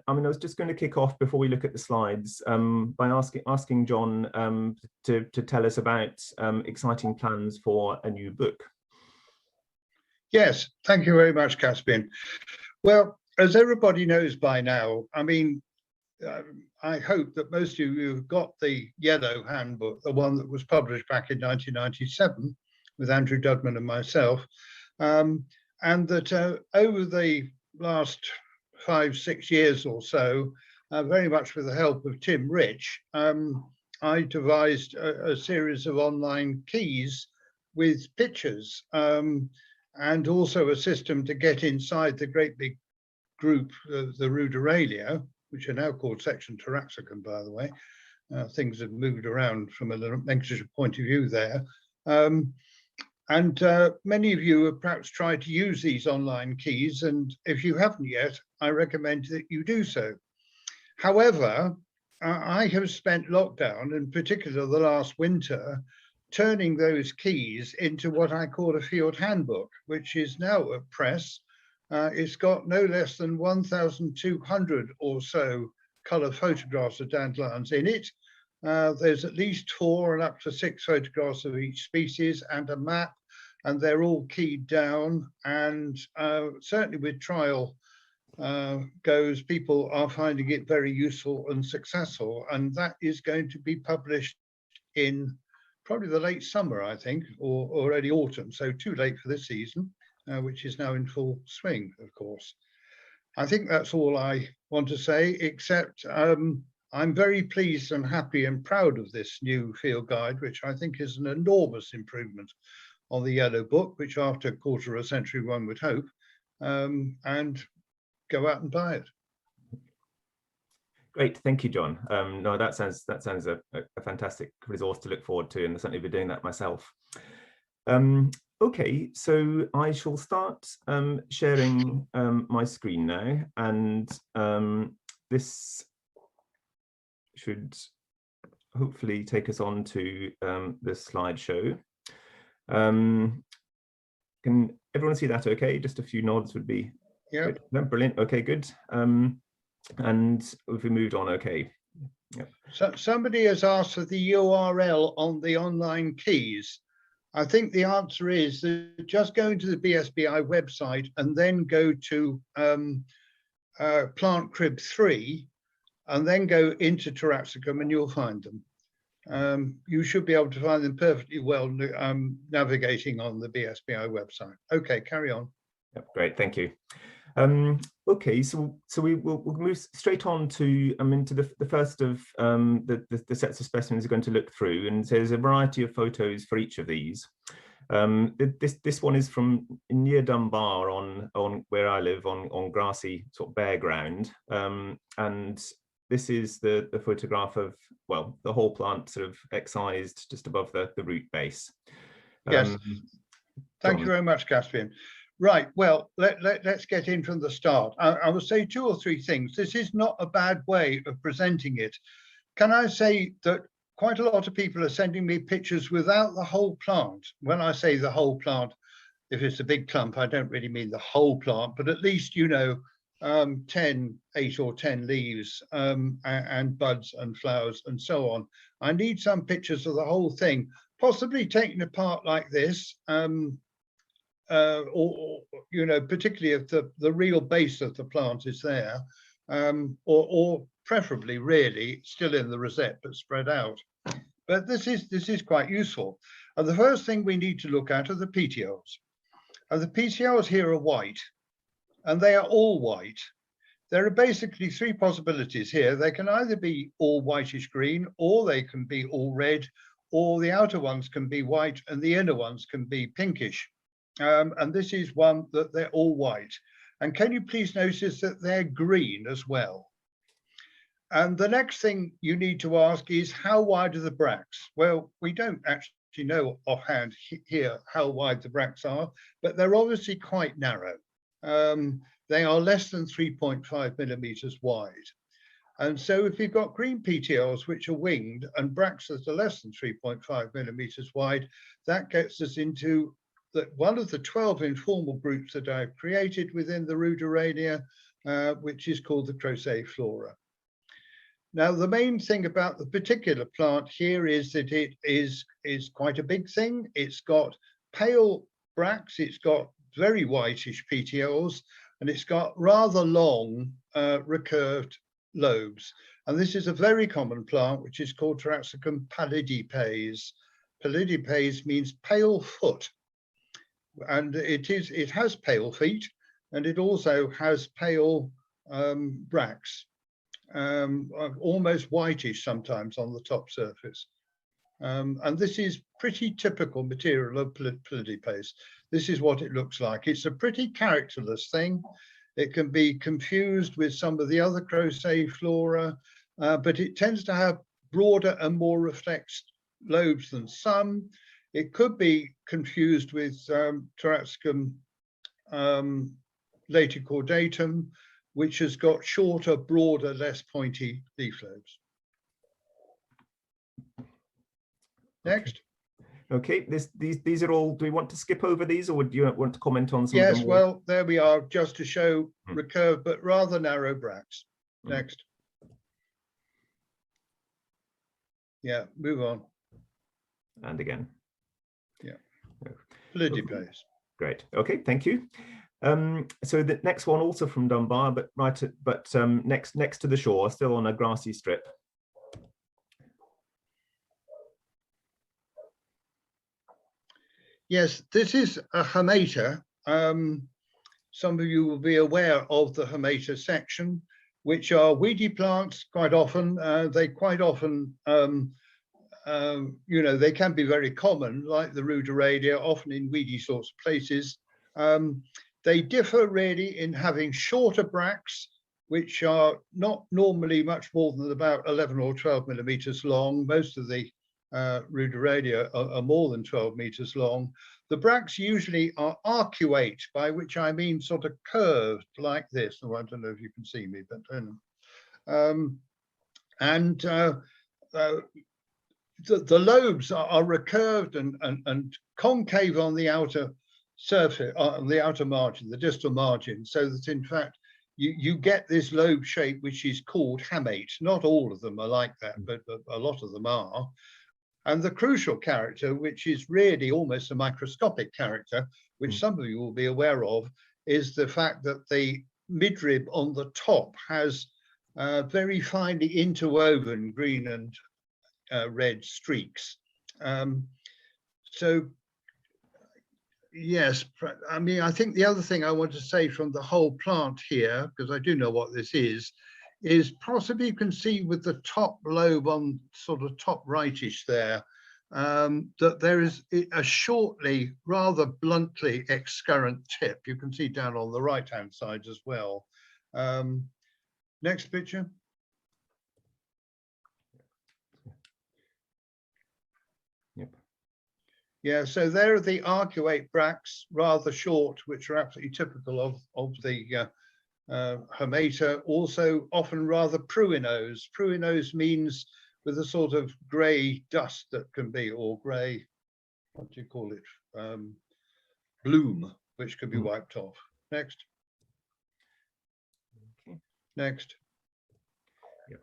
I was just going to kick off before we look at the slides by asking John to tell us about exciting plans for a new book. Yes, thank you very much, Caspian. Well, as everybody knows by now, I hope that most of you have got the Yellow Handbook, the one that was published back in 1997 with Andrew Dudman and myself, and that over the last 5-6 years or so, very much with the help of Tim Rich, I devised a series of online keys with pictures, and also a system to get inside the great big group, the Ruderalia, which are now called Section Taraxacum, by the way. Things have moved around from a Lancashire point of view there. And many of you have perhaps tried to use these online keys, and if you haven't yet, I recommend that you do so. However, I have spent lockdown, in particular the last winter, turning those keys into what I call a field handbook, which is now at press. It's got no less than 1,200 or so colour photographs of dandelions in it. There's at least 4 and up to 6 photographs of each species and a map, and they're all keyed down. And certainly with trial goes, people are finding it very useful and successful. And that is going to be published in probably the late summer, I think, or early autumn. So too late for this season, which is now in full swing, of course. I think that's all I want to say, except I'm very pleased and happy and proud of this new field guide, which I think is an enormous improvement on the Yellow Book, which after a quarter of a century one would hope, and go out and buy it. Great, thank you, John. No, that sounds a fantastic resource to look forward to, and I'll certainly be doing that myself. Okay, so I shall start sharing my screen now, and this should hopefully take us on to the slideshow. Can everyone see that okay? Just a few nods would be good. No, brilliant. Okay, good. And if we moved on, okay. Yep. So somebody has asked for the URL on the online keys. I think the answer is that just go into the BSBI website and then go to Plant Crib 3 and then go into Taraxacum and you'll find them. You should be able to find them perfectly well navigating on the BSBI website. Okay, carry on. Yep, great, thank you. Okay, so we'll move straight on to into the first of the sets of specimens we're going to look through, and so there's a variety of photos for each of these. This one is from near Dunbar on where I live on grassy sort of bare ground, and this is the photograph of, well, the whole plant sort of excised just above the root base. Yes, thank you very much, Caspian. Right, well, let's get in from the start. I will say 2 or 3 things. This is not a bad way of presenting it. Can I say that quite a lot of people are sending me pictures without the whole plant? When I say the whole plant, if it's a big clump, I don't really mean the whole plant, but at least, you know, 8 or 10 leaves and buds and flowers and so on. I need some pictures of the whole thing, possibly taken apart like this, or you know, particularly if the real base of the plant is there, or preferably really still in the rosette but spread out. But this is quite useful. And the first thing we need to look at are the petioles. And the petioles here are white, and they are all white. There are basically 3 possibilities here. They can either be all whitish green, or they can be all red, or the outer ones can be white and the inner ones can be pinkish. And this is one that they're all white. And can you please notice that they're green as well? And the next thing you need to ask is, how wide are the bracts? Well, we don't actually know offhand here how wide the bracts are, but they're obviously quite narrow. They are less than 3.5 millimeters wide. And so if you've got green petioles which are winged and bracts that are less than 3.5 millimeters wide, that gets us into one of the 12 informal groups that I've created within the Ruderalia, which is called the Croceflora. Now, the main thing about the particular plant here is that it is quite a big thing. It's got pale bracts, it's got very whitish petioles, and it's got rather long recurved lobes. And this is a very common plant, which is called Taraxacum pallidipes. Pallidipes means pale foot, and it has pale feet, and it also has pale bracts, almost whitish sometimes on the top surface. And this is pretty typical material of Pallidipes. This is what it looks like. It's a pretty characterless thing. It can be confused with some of the other Croceflora, but it tends to have broader and more reflexed lobes than some. It could be confused with Taraxacum laticordatum, which has got shorter, broader, less pointy leaf lobes. Next. Okay, these are all, do we want to skip over these, or do you want to comment on some of them? Yes, well, there we are, just to show recurved but rather narrow bracts. Next. Yeah, move on. And again. Yeah. Pallidipes. Great. Okay, thank you. So the next one also from Dunbar, but next to the shore, still on a grassy strip. Yes, this is a Hamata. Some of you will be aware of the Hamata section, which are weedy plants quite often. They quite often, they can be very common, like the Ruderadia, often in weedy sorts of places. They differ really in having shorter bracts, which are not normally much more than about 11 or 12 millimeters long. Most of the Ruderadia are more than 12 meters long. The bracts usually are arcuate, by which I mean sort of curved like this. Oh, I don't know if you can see me, but the lobes are recurved and concave on the outer surface, on the outer margin, the distal margin, so that in fact you get this lobe shape, which is called hamate. Not all of them are like that, but a lot of them are. And the crucial character, which is really almost a microscopic character, which some of you will be aware of, is the fact that the midrib on the top has very finely interwoven green and red streaks. So, yes, I mean, I think the other thing I want to say from the whole plant here, because I do know what this is possibly you can see with the top lobe on sort of top rightish there, that there is a shortly, rather bluntly excurrent tip. You can see down on the right-hand side as well. Next picture. Yep. Yeah, so there are the arcuate bracts, rather short, which are absolutely typical of the Hamata, also often rather pruinose. Pruinose means with a sort of grey dust that can be, or grey, what do you call it? Bloom, which can be wiped off. Next. Okay. Next. Yep.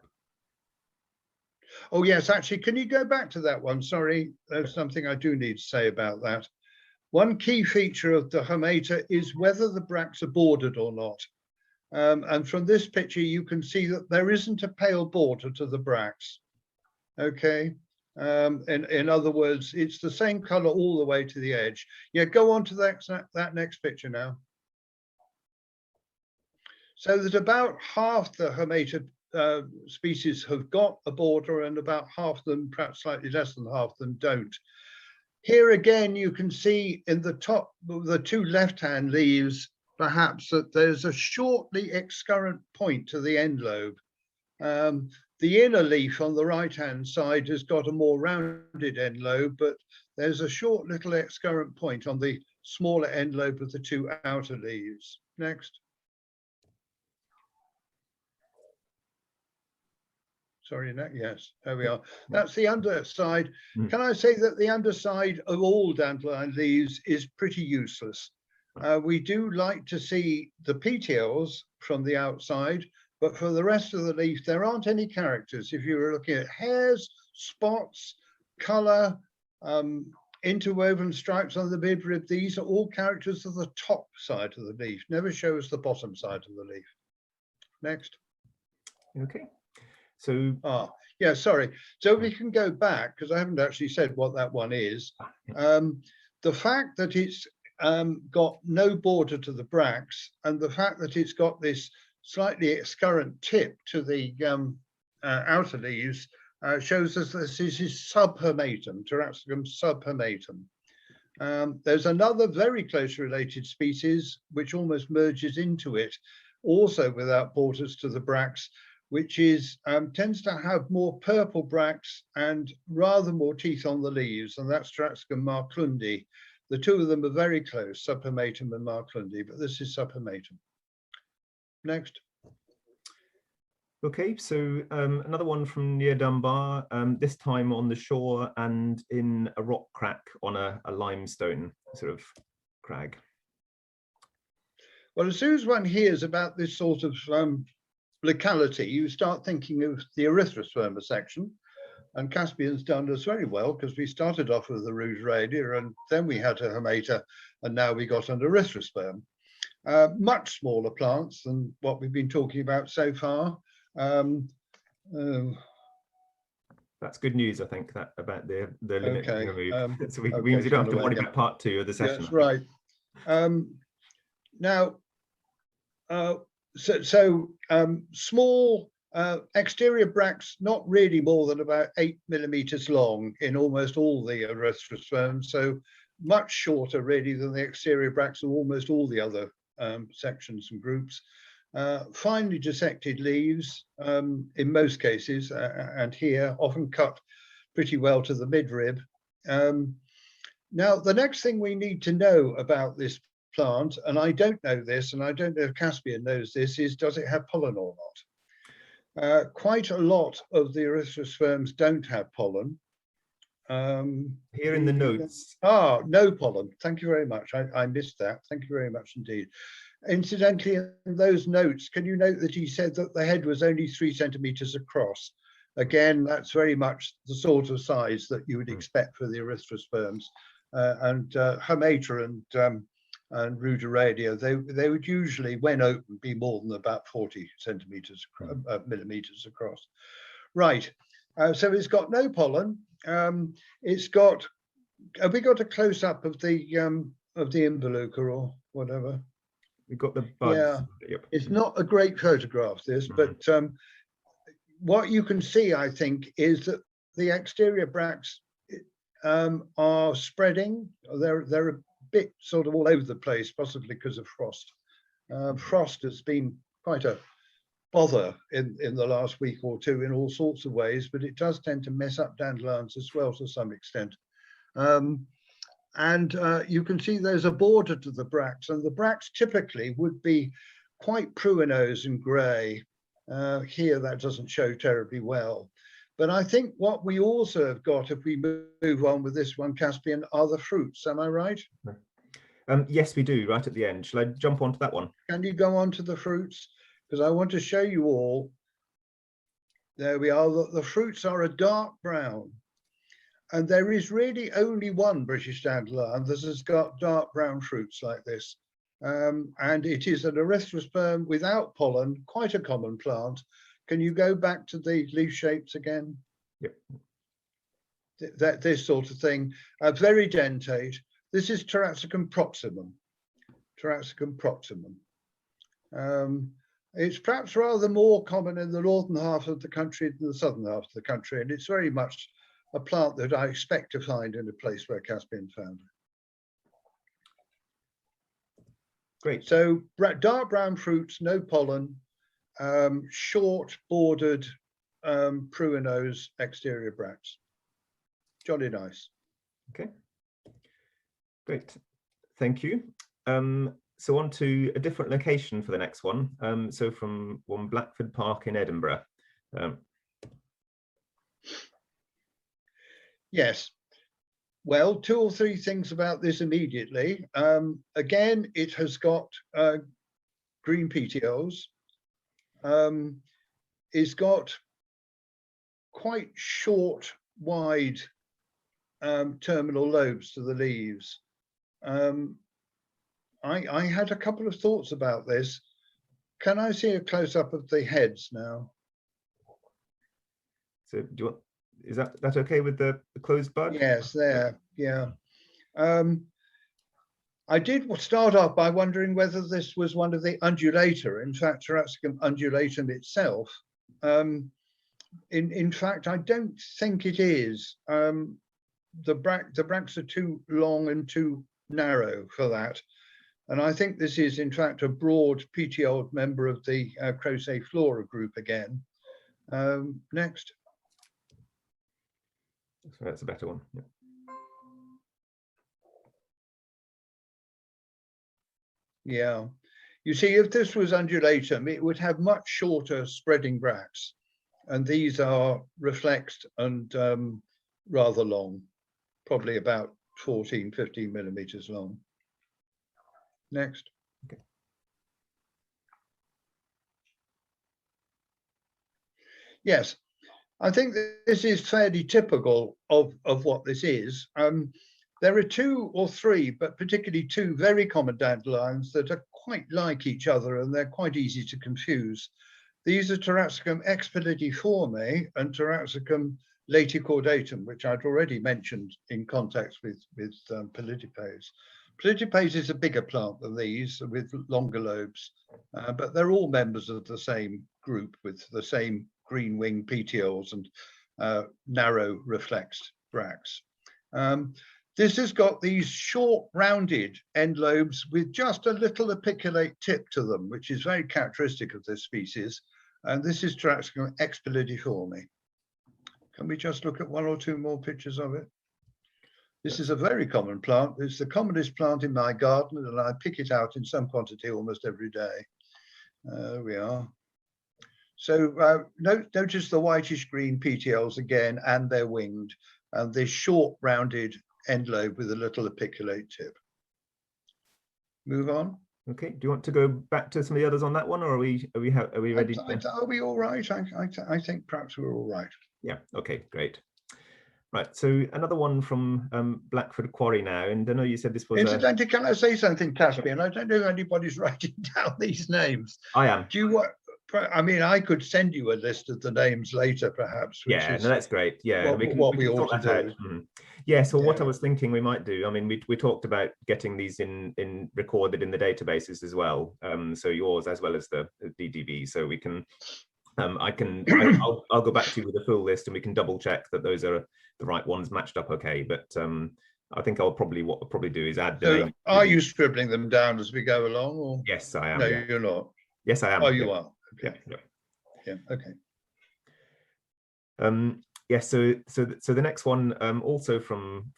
Oh yes, actually, can you go back to that one? Sorry, there's something I do need to say about that. One key feature of the Hamata is whether the bracts are bordered or not. And from this picture, you can see that there isn't a pale border to the bracts. Okay. In other words, it's the same color all the way to the edge. Yeah, go on to that next picture now. So that about half the Hamata species have got a border, and about half of them, perhaps slightly less than half of them, don't. Here again, you can see in the top, the two left-hand leaves, perhaps that there's a shortly excurrent point to the end lobe. The inner leaf on the right-hand side has got a more rounded end lobe, but there's a short little excurrent point on the smaller end lobe of the two outer leaves. Next. Sorry, yes, there we are. That's the underside. Can I say that the underside of all dandelion leaves is pretty useless? We do like to see the petioles from the outside, but for the rest of the leaf, there aren't any characters. If you were looking at hairs, spots, colour, interwoven stripes on the midrib, these are all characters of the top side of the leaf, never shows the bottom side of the leaf. Next. Okay, so yeah, sorry. So we can go back, because I haven't actually said what that one is. The fact that it's got no border to the bracts, and the fact that it's got this slightly excurrent tip to the outer leaves shows us this is subhermatum, Taraxacum subhermatum. There's another very close related species which almost merges into it, also without borders to the bracts, which is tends to have more purple bracts and rather more teeth on the leaves, and that's Taraxacum marklundi. The two of them are very close, subhermatum and marklundi, but this is subhermatum. Next. Okay, so another one from near Dunbar, this time on the shore and in a rock crack on a limestone sort of crag. Well, as soon as one hears about this sort of locality, you start thinking of the Erythrosperma section, and Caspian's done us very well, because we started off with the Ruderadia, and then we had a Hermata, and now we got an Erythrosperm. Much smaller plants than what we've been talking about so far. That's good news, I think, that about the limit okay, removed. So we don't have to worry about part 2 of the session. That's right. Now, small exterior bracts, not really more than about 8 millimeters long in almost all the Erythrosperms, so much shorter really than the exterior bracts of almost all the other sections and groups. Finely dissected leaves in most cases, and here often cut pretty well to the midrib. Now, the next thing we need to know about this plant, and I don't know this, and I don't know if Caspian knows this, is does it have pollen or not? Quite a lot of the Erythrosperms don't have pollen. Here in the notes. No pollen. Thank you very much. I missed that. Thank you very much indeed. Incidentally, in those notes, can you note that he said that the head was only 3 centimeters across? Again, that's very much the sort of size that you would expect for the Erythrosperms. And Hermata and Ruderadia, they would usually, when open, be more than about 40 centimeters, millimeters across. Right. So it's got no pollen. It's got. Have we got a close up of the Involucre or whatever? We've got the buds. Yeah. Yep. It's not a great photograph, this, but what you can see, I think, is that the exterior bracts are spreading. They're a bit sort of all over the place, possibly because of frost. Frost has been quite a bother in the last week or two in all sorts of ways, but it does tend to mess up dandelions as well to some extent. And you can see there's a border to the bracts, and the bracts typically would be quite pruinose and grey. Here that doesn't show terribly well. But I think what we also have got, if we move on with this one, Caspian, are the fruits. Am I right? Yes, we do, right at the end. Shall I jump onto that one? Can you go on to the fruits? Because I want to show you all. There we are. The fruits are a dark brown. And there is really only one British dandelion that has got dark brown fruits like this. And it is an Erythrosperm without pollen, quite a common plant. Can you go back to the leaf shapes again? Yep. This sort of thing, very dentate. This is Taraxacum proximum. Taraxacum proximum. It's perhaps rather more common in the northern half of the country than the southern half of the country, and it's very much a plant that I expect to find in a place where Caspian found it. Great. So dark brown fruits, no pollen, short bordered pruinose exterior bracts. Jolly nice. Okay. Great. Thank you. So on to a different location for the next one. So from one Blackford Park in Edinburgh. Yes. Well, two or three things about this immediately. Again, it has got green petioles. It's got quite short, wide terminal lobes to the leaves. I had a couple of thoughts about this. Can I see a close-up of the heads now? So do you want, is that okay with the closed bud? Yes, there, yeah. I did start off by wondering whether this was one of the undulata, in fact, Taraxacum undulatum itself. In fact, I don't think it is. The bracts are too long and too narrow for that. And I think this is, in fact, a broad petioled member of the Croceflora group again. Next. So that's a better one. Yeah. Yeah. You see, if this was undulatum, it would have much shorter spreading bracts. And these are reflexed and rather long, probably about 14, 15 millimeters long. Next. Okay. Yes, I think this is fairly typical of what this is. There are two or three, but particularly two very common dandelions that are quite like each other, and they're quite easy to confuse. These are Taraxacum expeditiforme and Taraxacum laticordatum, which I'd already mentioned in context with Polytipes. Polytipes is a bigger plant than these with longer lobes, but they're all members of the same group with the same green wing petioles and narrow reflexed bracts. This has got these short rounded end lobes with just a little apiculate tip to them, which is very characteristic of this species. And this is Taraxacum expeditiforme. Can we just look at one or two more pictures of it? This is a very common plant. It's the commonest plant in my garden, and I pick it out in some quantity almost every day. There we are. So notice the whitish green petioles again, and they're winged, and this short rounded end lobe with a little apiculate tip. Move on. Okay. Do you want to go back to some of the others on that one, or are we ready? Are we all right? I think perhaps we're all right. Yeah. Okay. Great. Right. So another one from Blackford Quarry now, and I know you said this was. Incidentally, can I say something, Caspian? I don't know if anybody's writing down these names. I am. Do you want? I mean, I could send you a list of the names later, perhaps. Yeah, no, that's great. Yeah, what we ought to do. Mm. Yeah, so what I was thinking we might do, I mean, we talked about getting these in recorded in the databases as well. So yours as well as the DDB, so we can, I'll go back to you with a full list, and we can double check that those are the right ones matched up okay. But I think what I'll probably do is add. So are you scribbling them down as we go along? Or? Yes, I am. No, yeah. you're not. Yes, I am. Oh, you are. Okay. Yeah. Okay. Yes. So the next one, also from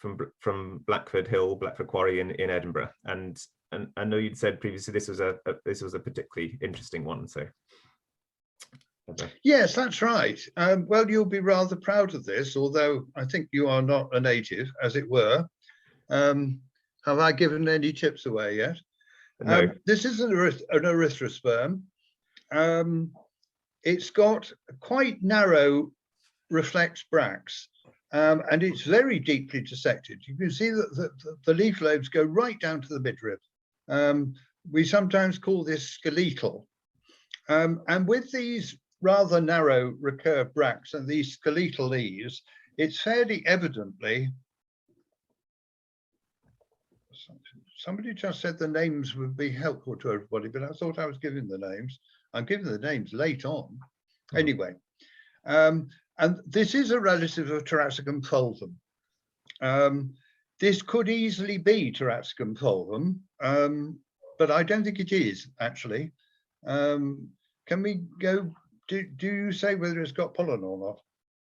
Blackford Hill, Blackford Quarry in Edinburgh, and I know you'd said previously this was a particularly interesting one. So. Okay. Yes, that's right. Well, you'll be rather proud of this, although I think you are not a native, as it were. Have I given any tips away yet? No. This is an erythrosperm. It's got quite narrow reflex bracts, and it's very deeply dissected. You can see that the leaf lobes go right down to the midrib. We sometimes call this skeletal. And with these rather narrow recurved bracts and these skeletal leaves, it's fairly evidently. Somebody just said the names would be helpful to everybody, but I thought I was giving the names. I'm giving the names late on. Anyway, and this is a relative of Taraxacum fulvum. This could easily be Taraxacum fulvum, but I don't think it is, actually. Can we go, do you say whether it's got pollen or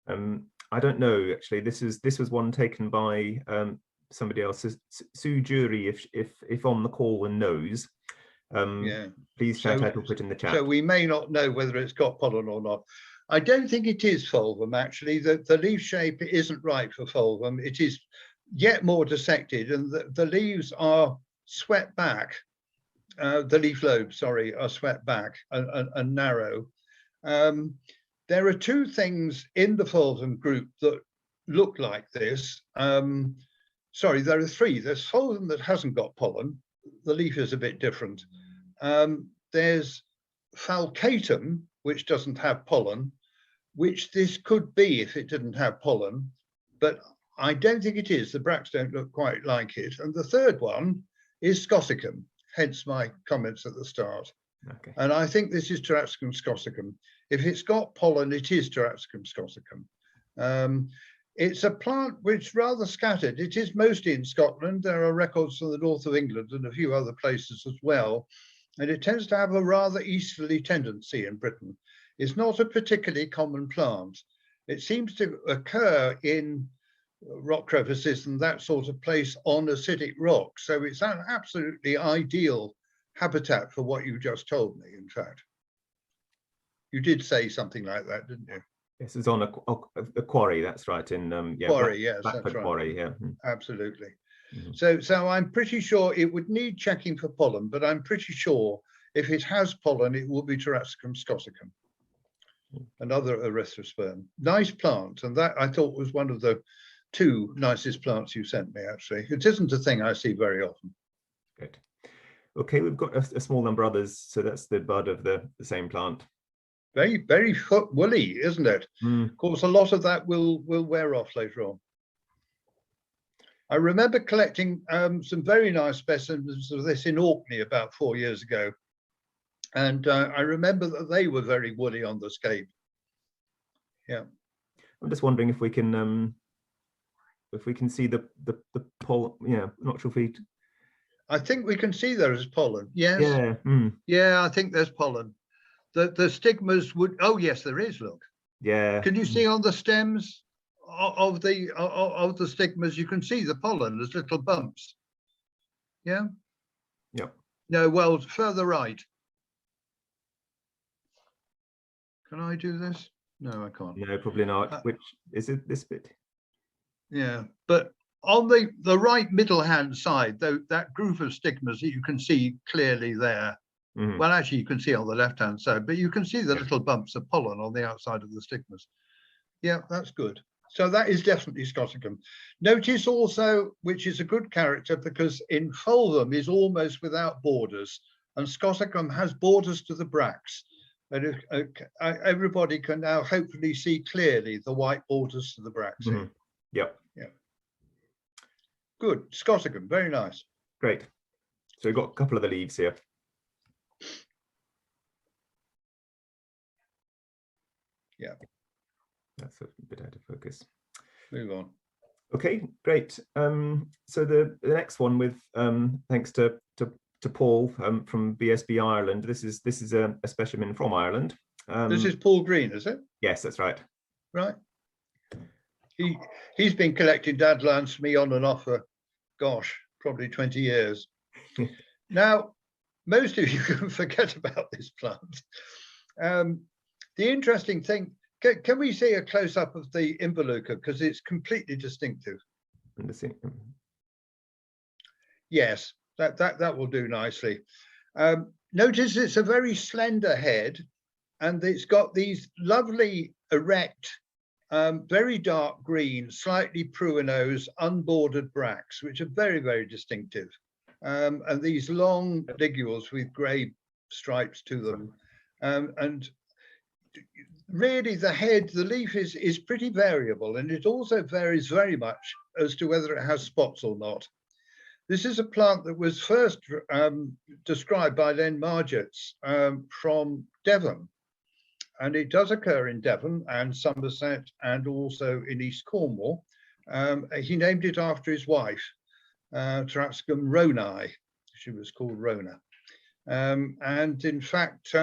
not? I don't know, actually. This was one taken by somebody else, Sue Jury, if on the call and knows. Yeah. Please shout out or put in the chat. So we may not know whether it's got pollen or not. I don't think it is fulvum, actually. The leaf shape isn't right for fulvum. It is yet more dissected, and the leaves are swept back. The leaf lobes, sorry, are swept back and narrow. There are two things in the Fulvum group that look like this. Sorry, there are three. There's Fulvum that hasn't got pollen. The leaf is a bit different. There's Falcatum, which doesn't have pollen, which this could be if it didn't have pollen, but I don't think it is. The bracts don't look quite like it. And the third one is Scoticum, hence my comments at the start. Okay. And I think this is Taraxacum scoticum. If it's got pollen, it is Taraxacum scoticum. It's a plant which is rather scattered. It is mostly in Scotland. There are records from the north of England and a few other places as well. And it tends to have a rather easterly tendency in Britain. It's not a particularly common plant. It seems to occur in rock crevices and that sort of place on acidic rock. So it's an absolutely ideal habitat for what you just told me, in fact. You did say something like that, didn't you? Yes, it's on a quarry, that's right, in Quarry, yes, Blackford that's right. Quarry, yeah. Absolutely. Mm-hmm. So I'm pretty sure it would need checking for pollen, but I'm pretty sure if it has pollen, it will be Taraxacum scoticum, another Erythrosperm. Nice plant, and that I thought was one of the two nicest plants you sent me, actually. It isn't a thing I see very often. Good. Okay, we've got a small number of others, so that's the bud of the same plant. Very, very woolly, isn't it? Of course, a lot of that will wear off later on. I remember collecting some very nice specimens of this in Orkney about 4 years ago. And I remember that they were very woolly on the scape. Yeah. I'm just wondering if we can see the pollen. Yeah, not sure if we. I think we can see there is pollen. Yes. Yeah. Yeah, I think there's pollen. The stigmas would. Oh yes, there is. Look. Yeah. Can you see on the stems of the stigmas? You can see the pollen as little bumps. Yeah. Yep. No. Well, further right. Can I do this? No, I can't. No, probably not. Which is it? This bit? Yeah, but on the right middle hand side, though, that group of stigmas that you can see clearly there. Mm-hmm. Well, actually, you can see on the left hand side, but you can see the little bumps of pollen on the outside of the stigmas. Yeah, that's good. So that is definitely Scoticum. Notice also, which is a good character, because in Fulvum is almost without borders, and Scoticum has borders to the bracts. And everybody can now hopefully see clearly the white borders to the bracts. Mm-hmm. Yep. Yeah. Good. Scoticum, very nice. Great. So we've got a couple of the leaves here. Yeah. That's a bit out of focus. Move on. Okay, great. So the next one, with thanks to Paul from BSB Ireland. This is a specimen from Ireland. This is Paul Green, is it? Yes, that's right. Right. He's been collecting dandelions for me on and off for, gosh, probably 20 years. Now, most of you can forget about this plant. The interesting thing, can we see a close-up of the Involucre, because it's completely distinctive? Yes, that will do nicely. Notice it's a very slender head, and it's got these lovely erect, very dark green, slightly pruinose, unbordered bracts, which are very, very distinctive. And these long ligules with grey stripes to them. And really the leaf is pretty variable, and it also varies very much as to whether it has spots or not. This is a plant that was first described by Len Margetts from Devon. And it does occur in Devon and Somerset and also in East Cornwall. He named it after his wife, Taraxacum ronai. She was called Rona. And in fact,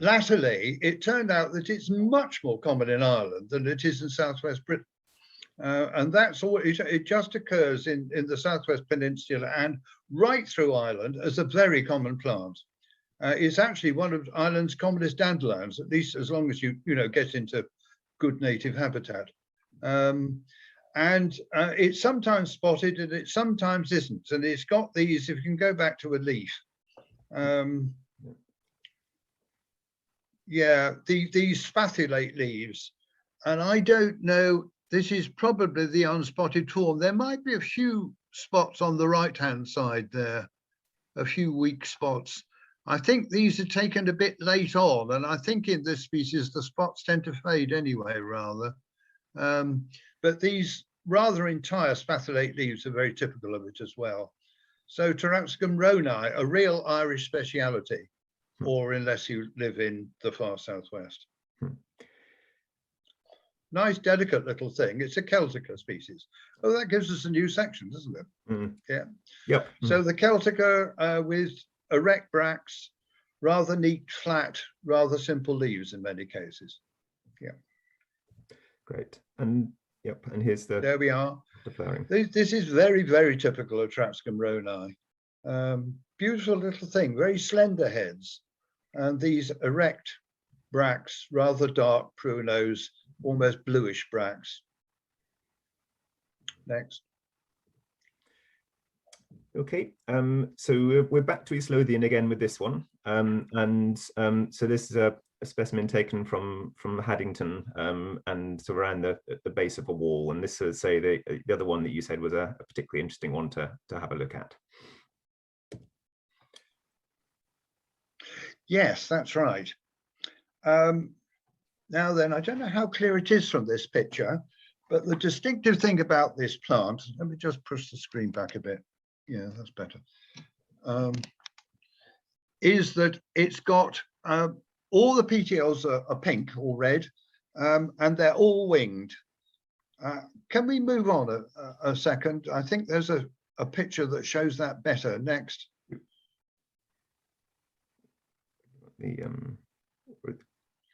latterly, it turned out that it's much more common in Ireland than it is in Southwest Britain. And that's all, it just occurs in the Southwest Peninsula and right through Ireland as a very common plant. It's actually one of Ireland's commonest dandelions, at least as long as you get into good native habitat. And it's sometimes spotted and it sometimes isn't. And it's got these, if you can go back to a leaf, yeah, these spathulate leaves. And I don't know, this is probably the unspotted form. There might be a few spots on the right-hand side there, a few weak spots. I think these are taken a bit late on, and I think in this species, the spots tend to fade anyway, rather. But these rather entire spathulate leaves are very typical of it as well. So Taraxacum rhoni, a real Irish speciality, or unless you live in the far southwest. Nice, delicate little thing. It's a Celtica species. Oh, that gives us a new section, doesn't it? Yeah. Yep. So the Celtica with erect bracts, rather neat, flat, rather simple leaves in many cases. Yeah. Great. And yep. And here's the. There we are. The flowering. This is very, very typical of Taraxacum rhoni. Beautiful little thing, very slender heads, and these erect bracts, rather dark prunos, almost bluish bracts. Next. Okay, so we're back to East Lothian again with this one, so this is a specimen taken from Haddington, and so around the base of a wall. And this is, say, the other one that you said was a particularly interesting one to have a look at. Yes, that's right. Now then, I don't know how clear it is from this picture, but the distinctive thing about this plant, let me just push the screen back a bit. Yeah, that's better. Is that it's got all the petioles are pink or red, and they're all winged. Can we move on a second? I think there's a picture that shows that better. Next.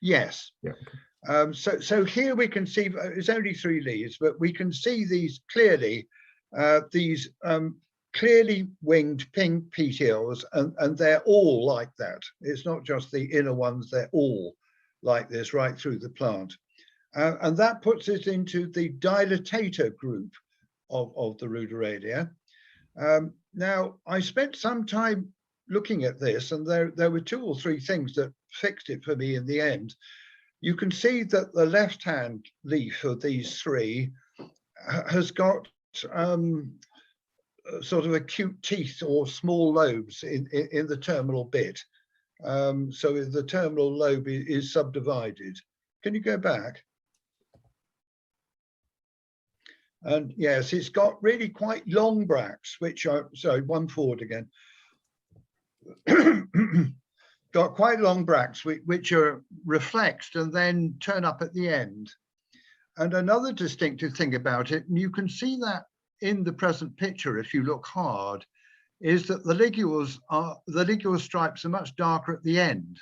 Yes. Yeah. So here we can see it's only 3 leaves, but we can see these clearly, these clearly winged pink petioles, and they're all like that. It's not just the inner ones, they're all like this right through the plant. And that puts it into the dilatator group of the Ruderania. Now, I spent some time looking at this, and there were 2 or 3 things that fixed it for me in the end. You can see that the left-hand leaf of these 3 has got sort of acute teeth or small lobes in the terminal bit. So the terminal lobe is subdivided. Can you go back? And yes, it's got really quite long bracts, which are, sorry, one forward again. Got quite long bracts which are reflexed and then turn up at the end. And another distinctive thing about it, and you can see that in the present picture if you look hard, is that the ligule stripes are much darker at the end,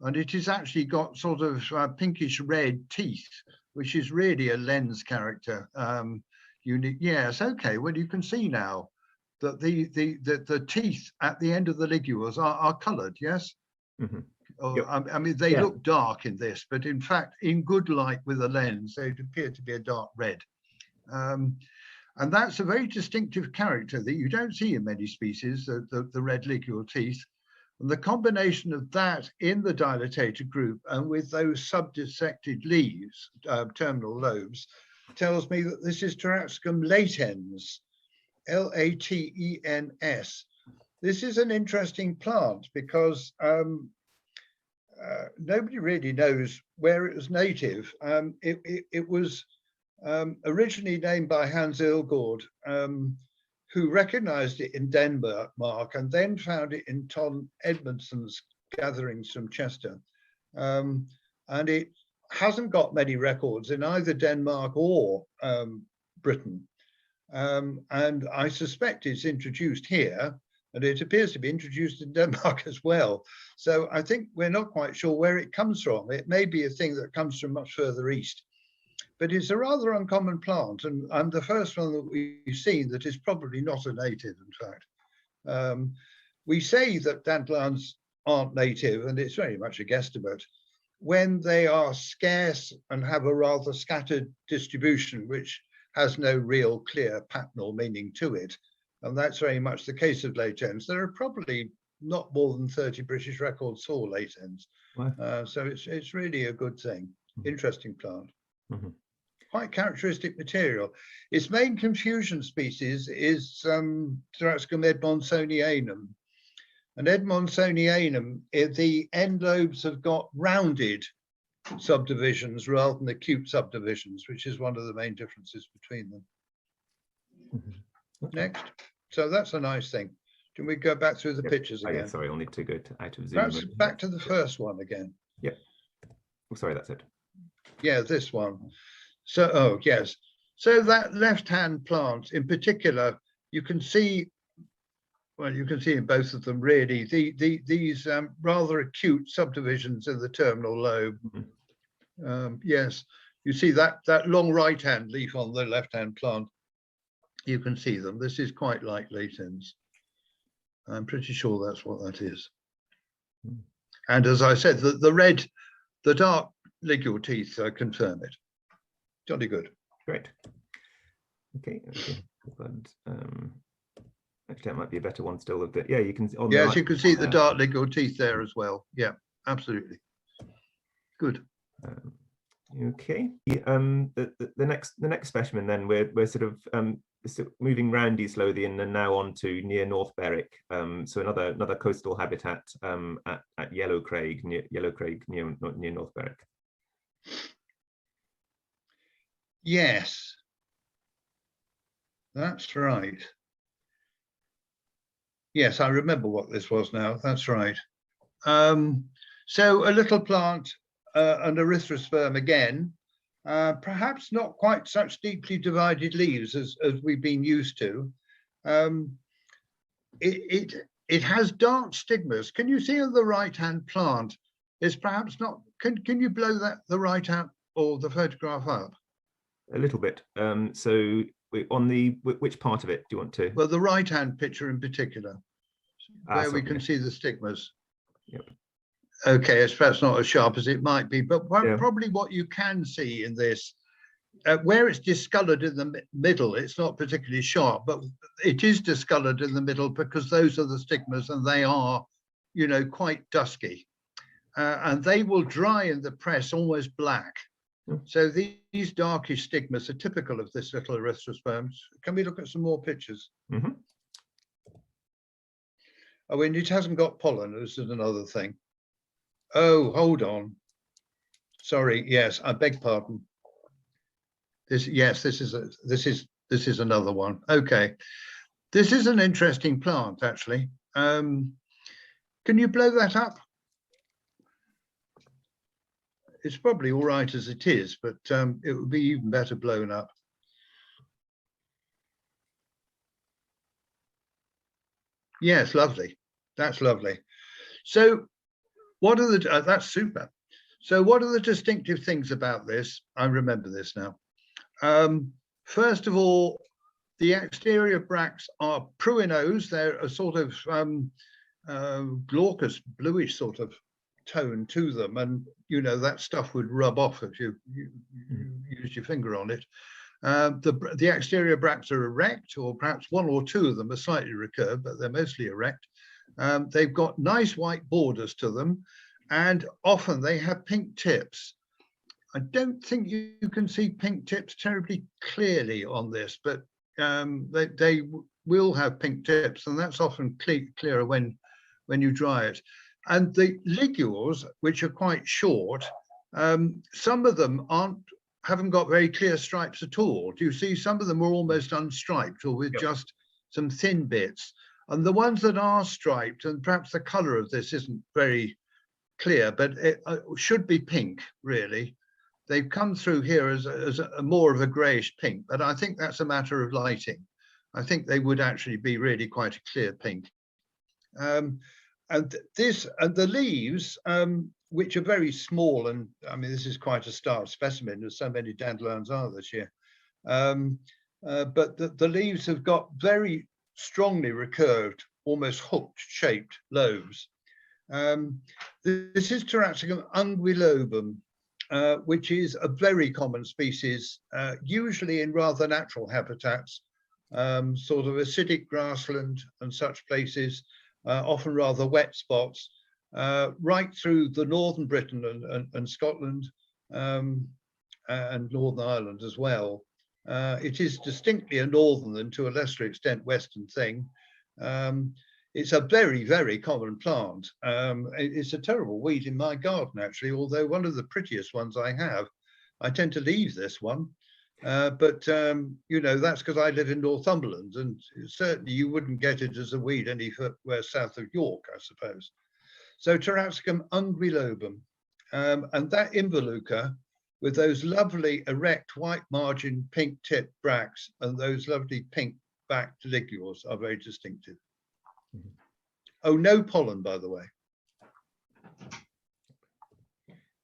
and it has actually got sort of pinkish red teeth, which is really a lens character. Unique. Yes, okay. Well, you can see now that the teeth at the end of the ligules are coloured. Yes. Mm-hmm. Yep. I mean, they look dark in this, but in fact, in good light with a lens, they appear to be a dark red. And that's a very distinctive character that you don't see in many species, the red ligule teeth. And the combination of that in the dilatator group and with those subdissected leaves, terminal lobes, tells me that this is Taraxacum latens, Latens. This is an interesting plant because nobody really knows where it was native. It was originally named by Hans Ilgård, who recognized it in Denmark and then found it in Tom Edmondson's gatherings from Chester. And it hasn't got many records in either Denmark or Britain. And I suspect it's introduced here, and it appears to be introduced in Denmark as well. So I think we're not quite sure where it comes from. It may be a thing that comes from much further east, but it's a rather uncommon plant, and the first one that we've seen that is probably not a native, in fact. We say that dandelions aren't native, and it's very much a guesstimate, when they are scarce and have a rather scattered distribution, which has no real clear pattern or meaning to it. And that's very much the case of late ends. There are probably not more than 30 British records for late ends. Wow. So it's really a good thing. Interesting plant. Quite characteristic material. Its main confusion species is Taraxacum edmondsonianum. And edmondsonianum, the end lobes have got rounded subdivisions rather than acute subdivisions, which is one of the main differences between them. Okay. Next. So that's a nice thing. Can we go back through the pictures again? Yeah, sorry, I'll need to go out of Zoom. Perhaps back to the first one again. Yep. Oh, sorry, that's it. Yeah, this one. So, oh, yes. So that left-hand plant in particular, you can see, well, you can see in both of them really, these rather acute subdivisions in the terminal lobe. Yes, you see that long right-hand leaf on the left-hand plant. You can see them. This is quite like late ends. I'm pretty sure that's what that is. And as I said, the dark ligule teeth confirm it. Jolly good. Great. Okay. But, actually, that might be a better one still. Yeah, you can. On yes, right, you can see the dark ligule teeth there as well. Yeah, absolutely. Good. Okay. The next specimen, then we're sort of moving roundy slowly, and then now on to near North Berwick. So another coastal habitat at Yellow Craig near North Berwick. Yes, that's right. Yes, I remember what this was now. That's right. So a little plant, an erythrosperm again, perhaps not quite such deeply divided leaves as we've been used to. It has dark stigmas. Can you see on the right-hand plant? It's perhaps not. Can you blow the right out or the photograph up? A little bit. So on which part of it do you want to? Well, the right-hand picture in particular, where we can see the stigmas. Yep. Okay, it's perhaps not as sharp as it might be, but probably what you can see in this, where it's discolored in the middle, it's not particularly sharp, but it is discolored in the middle because those are the stigmas and they are, you know, quite dusky. And they will dry in the press almost black. So these darkish stigmas are typical of this little erythrosperm. Can we look at some more pictures? Oh, and it hasn't got pollen. This is another thing. Oh, hold on. Sorry. Yes, I beg pardon. This is another one. Okay, this is an interesting plant actually. Can you blow that up? It's probably all right as it is, but it would be even better blown up. Yes, lovely. That's lovely. So what are the, that's super. So what are the distinctive things about this? I remember this now. First of all, the exterior bracts are pruinose. They're a sort of glaucous, bluish sort of tone to them, and you know that stuff would rub off if you use your finger on it. The exterior bracts are erect, or perhaps one or two of them are slightly recurved, but they're mostly erect. They've got nice white borders to them, and often they have pink tips. I don't think you can see pink tips terribly clearly on this, but they will have pink tips, and that's often clearer when you dry it. And the ligules, which are quite short, some of them haven't got very clear stripes at all. Do you see? Some of them are almost unstriped or with just some thin bits. And the ones that are striped, and perhaps the color of this isn't very clear, but it should be pink, really. They've come through here as a more of a grayish pink, but I think that's a matter of lighting. I think they would actually be really quite a clear pink. And the leaves, which are very small, and I mean, this is quite a starved specimen, as so many dandelions are this year. But the leaves have got very strongly recurved, almost hooked shaped lobes. This is Taraxacum unguilobum, which is a very common species, usually in rather natural habitats, sort of acidic grassland and such places, often rather wet spots, right through the northern Britain and Scotland, and Northern Ireland as well. It is distinctly a northern and to a lesser extent western thing. It's a very, very common plant. It's a terrible weed in my garden, actually, although one of the prettiest ones I have. I tend to leave this one, but you know, that's because I live in Northumberland, and certainly you wouldn't get it as a weed anywhere south of York, I suppose. So Taraxacum unguilobum, and that involucre with those lovely erect white margin pink tip bracts and those lovely pink backed ligules are very distinctive. Oh, no pollen, by the way.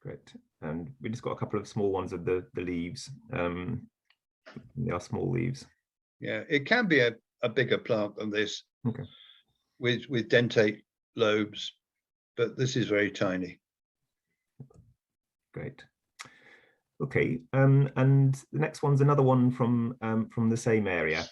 Great. And we just got a couple of small ones of the leaves. They are small leaves. Yeah, it can be a bigger plant than this, okay, with dentate lobes, but this is very tiny. Great. Okay, and the next one's another one from the same area.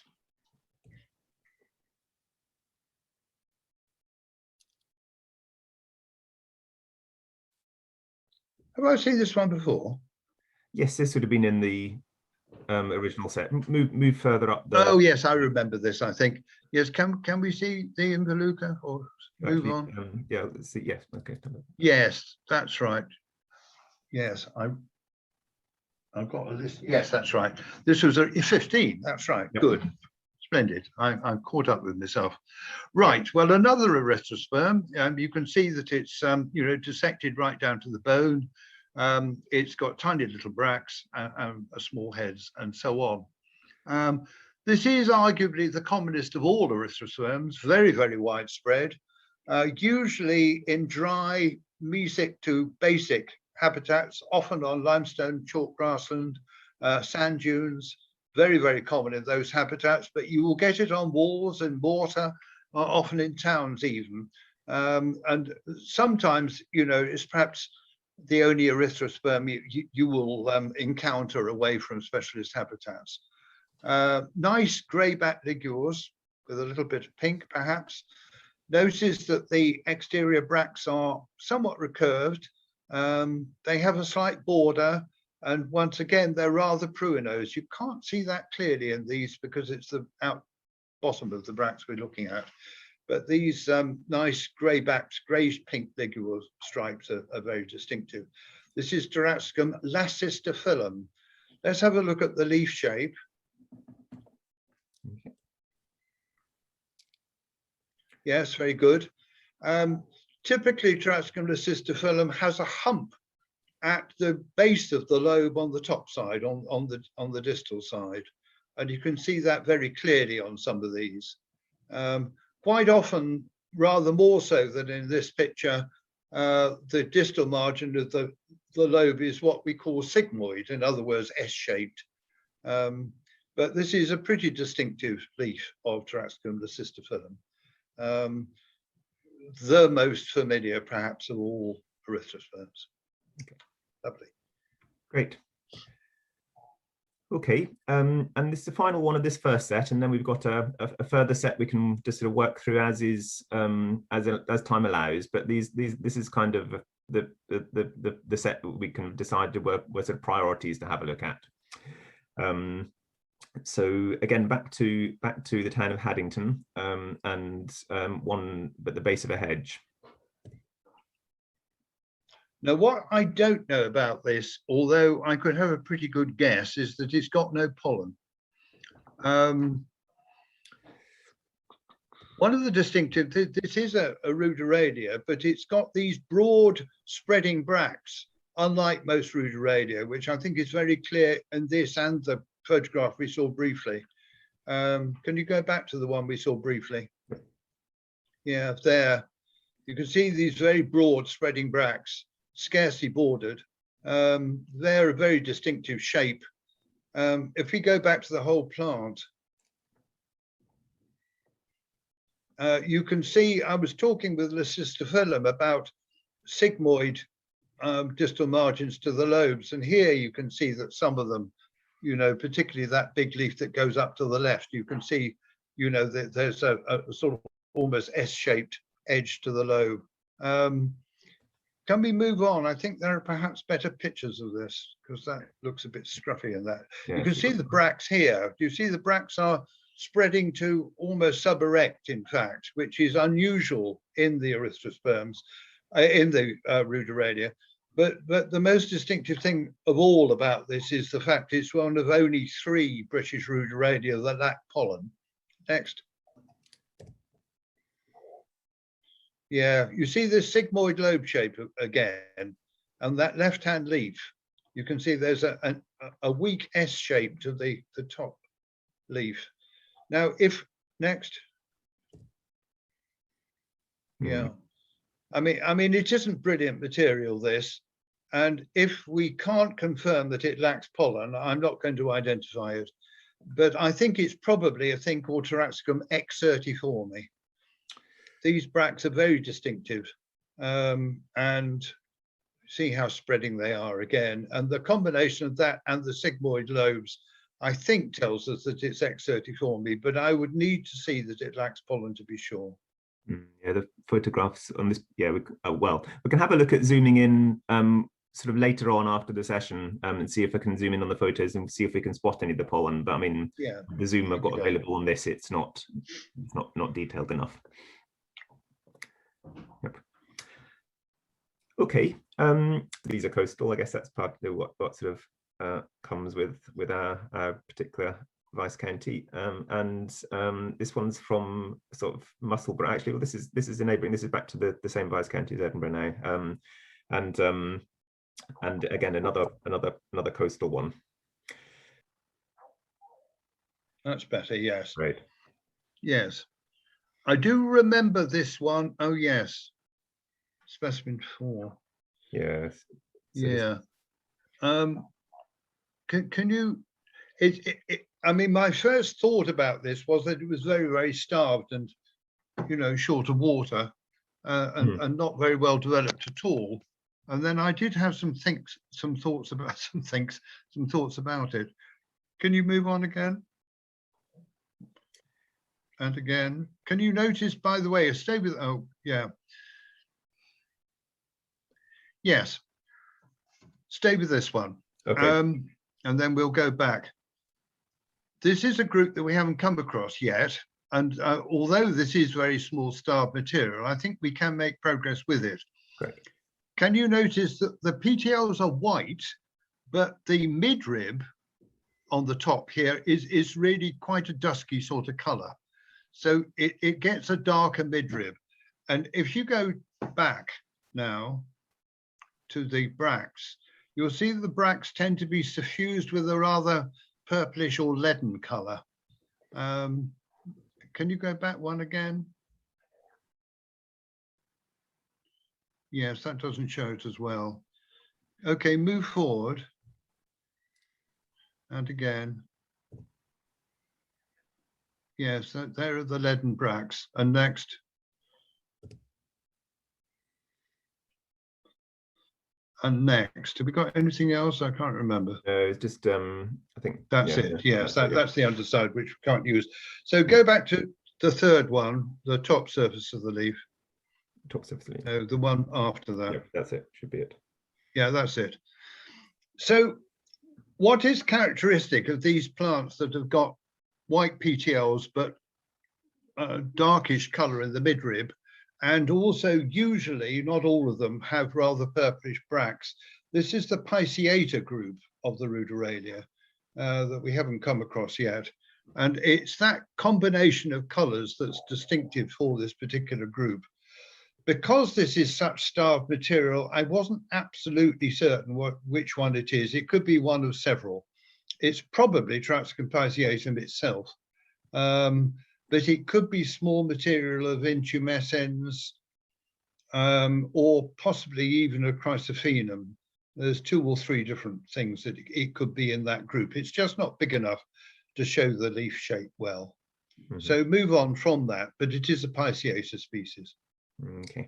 Have I seen this one before? Yes, this would have been in the original set. Move further up. The... Oh yes, I remember this. I think yes. Can we see the involucre or move actually, on? yeah, let's see. Yes, okay. Yes, that's right. Yes, I've got a list. Yes, that's right. This was a 15. That's right. Yep. Good. Splendid. I'm caught up with myself. Right. Well, another erythrosperm. You can see that it's you know, dissected right down to the bone. It's got tiny little bracts, small heads, and so on. This is arguably the commonest of all erythrosperms. Very, very widespread. Usually in dry mesic to basic habitats, often on limestone, chalk grassland, sand dunes. Very, very common in those habitats, but you will get it on walls and mortar, often in towns even. And sometimes, you know, it's perhaps the only erythrosperm you will encounter away from specialist habitats. Nice grey-backed ligules with a little bit of pink, perhaps. Notice that the exterior bracts are somewhat recurved. They have a slight border. And once again, they're rather pruinose. You can't see that clearly in these because it's the out bottom of the bracts we're looking at. But these nice grey-backed, greyish-pink ligule stripes are very distinctive. This is Taraxacum lacistophyllum. Let's have a look at the leaf shape. Okay. Yes, very good. Typically, Taraxacum lacistophyllum has a hump at the base of the lobe on the top side, on the distal side, and you can see that very clearly on some of these. Quite often, rather more so than in this picture, the distal margin of the lobe is what we call sigmoid, in other words, S-shaped. But this is a pretty distinctive leaf of Taraxacum lacistophyllum, the most familiar, perhaps, of all erythrosperms. Okay. Lovely. Great. Okay, and this is the final one of this first set, and then we've got a further set we can just sort of work through as is as time allows. But this is kind of the set that we can decide to work what sort of priorities to have a look at. So again, back to the town of Haddington, and one at the base of a hedge. Now, what I don't know about this, although I could have a pretty good guess, is that it's got no pollen. One of the distinctive, this is a Ruderalia, but it's got these broad spreading bracts, unlike most Ruderalia, which I think is very clear in this and the photograph we saw briefly. Can you go back to the one we saw briefly? Yeah, there. You can see these very broad spreading bracts, scarcely bordered. They're a very distinctive shape. If we go back to the whole plant, you can see I was talking with lacistophyllum about sigmoid distal margins to the lobes. And here you can see that some of them, you know, particularly that big leaf that goes up to the left, you can see, you know, that there's a sort of almost S-shaped edge to the lobe. Can we move on? I think there are perhaps better pictures of this, because that looks a bit scruffy in that. Yeah, you can see the bracts here. Do you see the bracts are spreading to almost suberect, in fact, which is unusual in the Aristosperms, in the Ruderalia. But the most distinctive thing of all about this is the fact it's one of only 3 British Ruderalia that lack pollen. Next. Yeah, you see this sigmoid lobe shape again, and that left-hand leaf, you can see there's a weak S shape to the top leaf. Now, if next, yeah, I mean, it isn't brilliant material, this, and if we can't confirm that it lacks pollen, I'm not going to identify it, but I think it's probably a thing called Taraxacum excertiforme. These bracts are very distinctive, and see how spreading they are again. And the combination of that and the sigmoid lobes, I think, tells us that it's excertiforme, but I would need to see that it lacks pollen to be sure. Yeah, the photographs on this, yeah, well, we can have a look at zooming in sort of later on after the session and see if I can zoom in on the photos and see if we can spot any of the pollen. But I mean, yeah, the zoom I've got available on this, it's not detailed enough. Yep. Okay, these are coastal. I guess that's part of what sort of comes with our particular Vice County, and this one's from sort of Musselburgh. Actually, well, this is a neighbouring. This is back to the same Vice County as Edinburgh now, and again another coastal one. That's better. Yes. Right. Yes. I do remember this one. Oh, yes. Specimen 4. Yes. So yeah. Can you, I mean, my first thought about this was that it was very, very starved and, you know, short of water and not very well developed at all. And then I did have some thoughts about it. Can you move on again? And again, can you notice, by the way, stay with, oh, yeah. Yes, stay with this one. Okay. And then we'll go back. This is a group that we haven't come across yet. And although this is very small starved material, I think we can make progress with it. Great. Can you notice that the PTLs are white, but the midrib on the top here is really quite a dusky sort of color. So it gets a darker midrib. And if you go back now to the bracts, you'll see that the bracts tend to be suffused with a rather purplish or leaden color. Can you go back one again? Yes, that doesn't show it as well. Okay, move forward. And again. Yes, there are the leaden bracts. And next. And next. Have we got anything else? I can't remember. It's just, I think. That's it. Yes, that's the underside, which we can't use. So go back to the third one, the top surface of the leaf. Top surface of the leaf. No, the one after that. Yep, that's it. Should be it. Yeah, that's it. So what is characteristic of these plants that have got white PTLs, but darkish color in the midrib, and also usually, not all of them, have rather purplish bracts? This is the Pisciata group of the Ruderalia that we haven't come across yet. And it's that combination of colors that's distinctive for this particular group. Because this is such starved material, I wasn't absolutely certain which one it is. It could be one of several. It's probably Taraxacum pisciatum itself, but it could be small material of intumescens, or possibly even a chrysophenum. There's 2 or 3 different things that it could be in that group. It's just not big enough to show the leaf shape well. Mm-hmm. So move on from that, but it is a Pisciata species. Okay.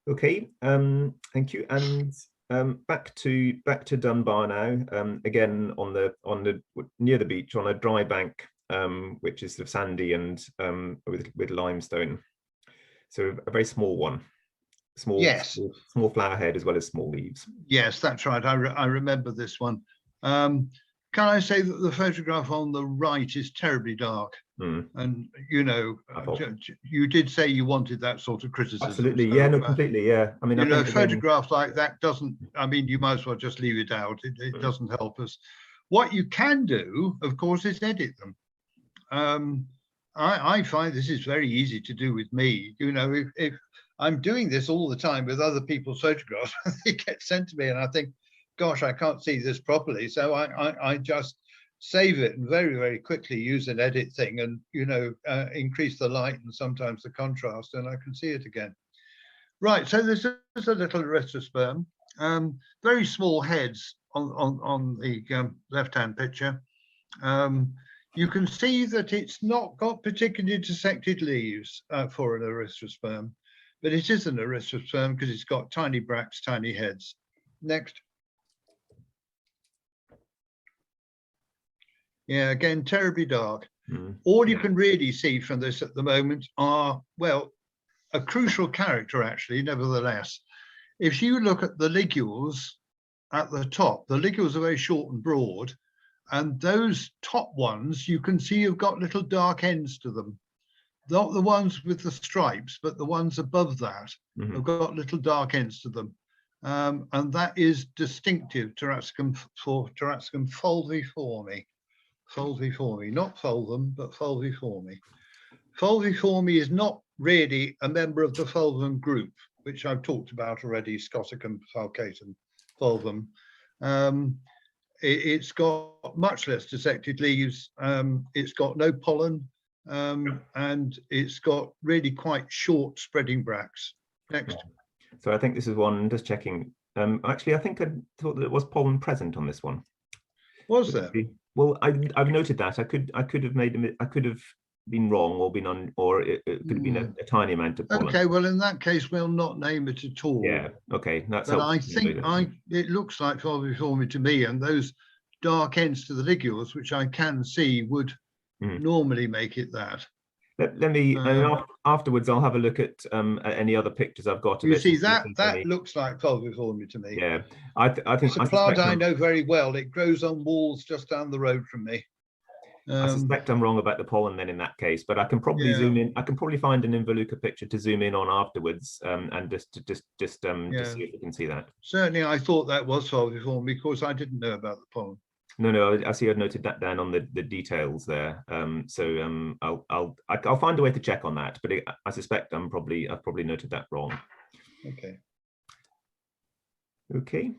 Okay, thank you. And back to Dunbar now. Again on the near the beach on a dry bank, which is sort of sandy and with limestone. So a very small one, Yes, small flower head as well as small leaves. yes, that's right. I remember this one. Can I say that the photograph on the right is terribly dark? Mm, And you know, I thought. you did say you wanted that sort of criticism. Absolutely, So, yeah, no, completely, yeah. I mean, you I know, a think again, photograph like that doesn't, I mean, you might as well just leave it out. It mm, doesn't help us. What you can do, of course, is edit them. I find this is very easy to do with me. You know, if I'm doing this all the time with other people's photographs, they get sent to me and I think, gosh, I can't see this properly. So I just save it and very, very quickly use an edit thing and, you know, increase the light and sometimes the contrast and I can see it again. Right, so this is a little erythrosperm, very small heads on the left-hand picture. You can see that it's not got particularly dissected leaves for an erythrosperm, but it is an erythrosperm because it's got tiny bracts, tiny heads. Next. Yeah, again, terribly dark. All you can really see from this at the moment are, well, a crucial character actually, nevertheless. If you look at the ligules at the top, the ligules are very short and broad, and those top ones you can see have got little dark ends to them. Not the ones with the stripes, but the ones above that have got little dark ends to them. And that is distinctive Taraxacum for Taraxacum fulviforme. Fulviforme, not fulvum, but fulviforme. Fulviforme is not really a member of the fulvum group, which I've talked about already, Scoticum falcatum fulvum. It's got much less dissected leaves. It's got no pollen, and it's got really quite short spreading bracts. Next. So I think this is one, just checking. Actually, I think I thought that it was pollen present on this one. Was there? Well, I've noted that. I could have made I could have been wrong or been on, or it could have been a tiny amount of pollen. Okay, well, in that case, we'll not name it at all. Yeah, okay, that's but helpful. I think it looks like fulviforme to me, and those dark ends to the ligules, which I can see, would normally make it that. Let me, afterwards, I'll have a look at any other pictures I've got. You see, that looks like fulviforme to me. Yeah, I think it's a plant I know very well. It grows on walls just down the road from me. I suspect I'm wrong about the pollen then in that case, but I can probably zoom in. I can probably find an Involucre picture to zoom in on afterwards, and just see if we can see that. Certainly, I thought that was fulviforme because I didn't know about the pollen. No, I see. I've noted that down on the details there. I'll find a way to check on that, but I suspect I've probably noted that wrong. Okay. Okay,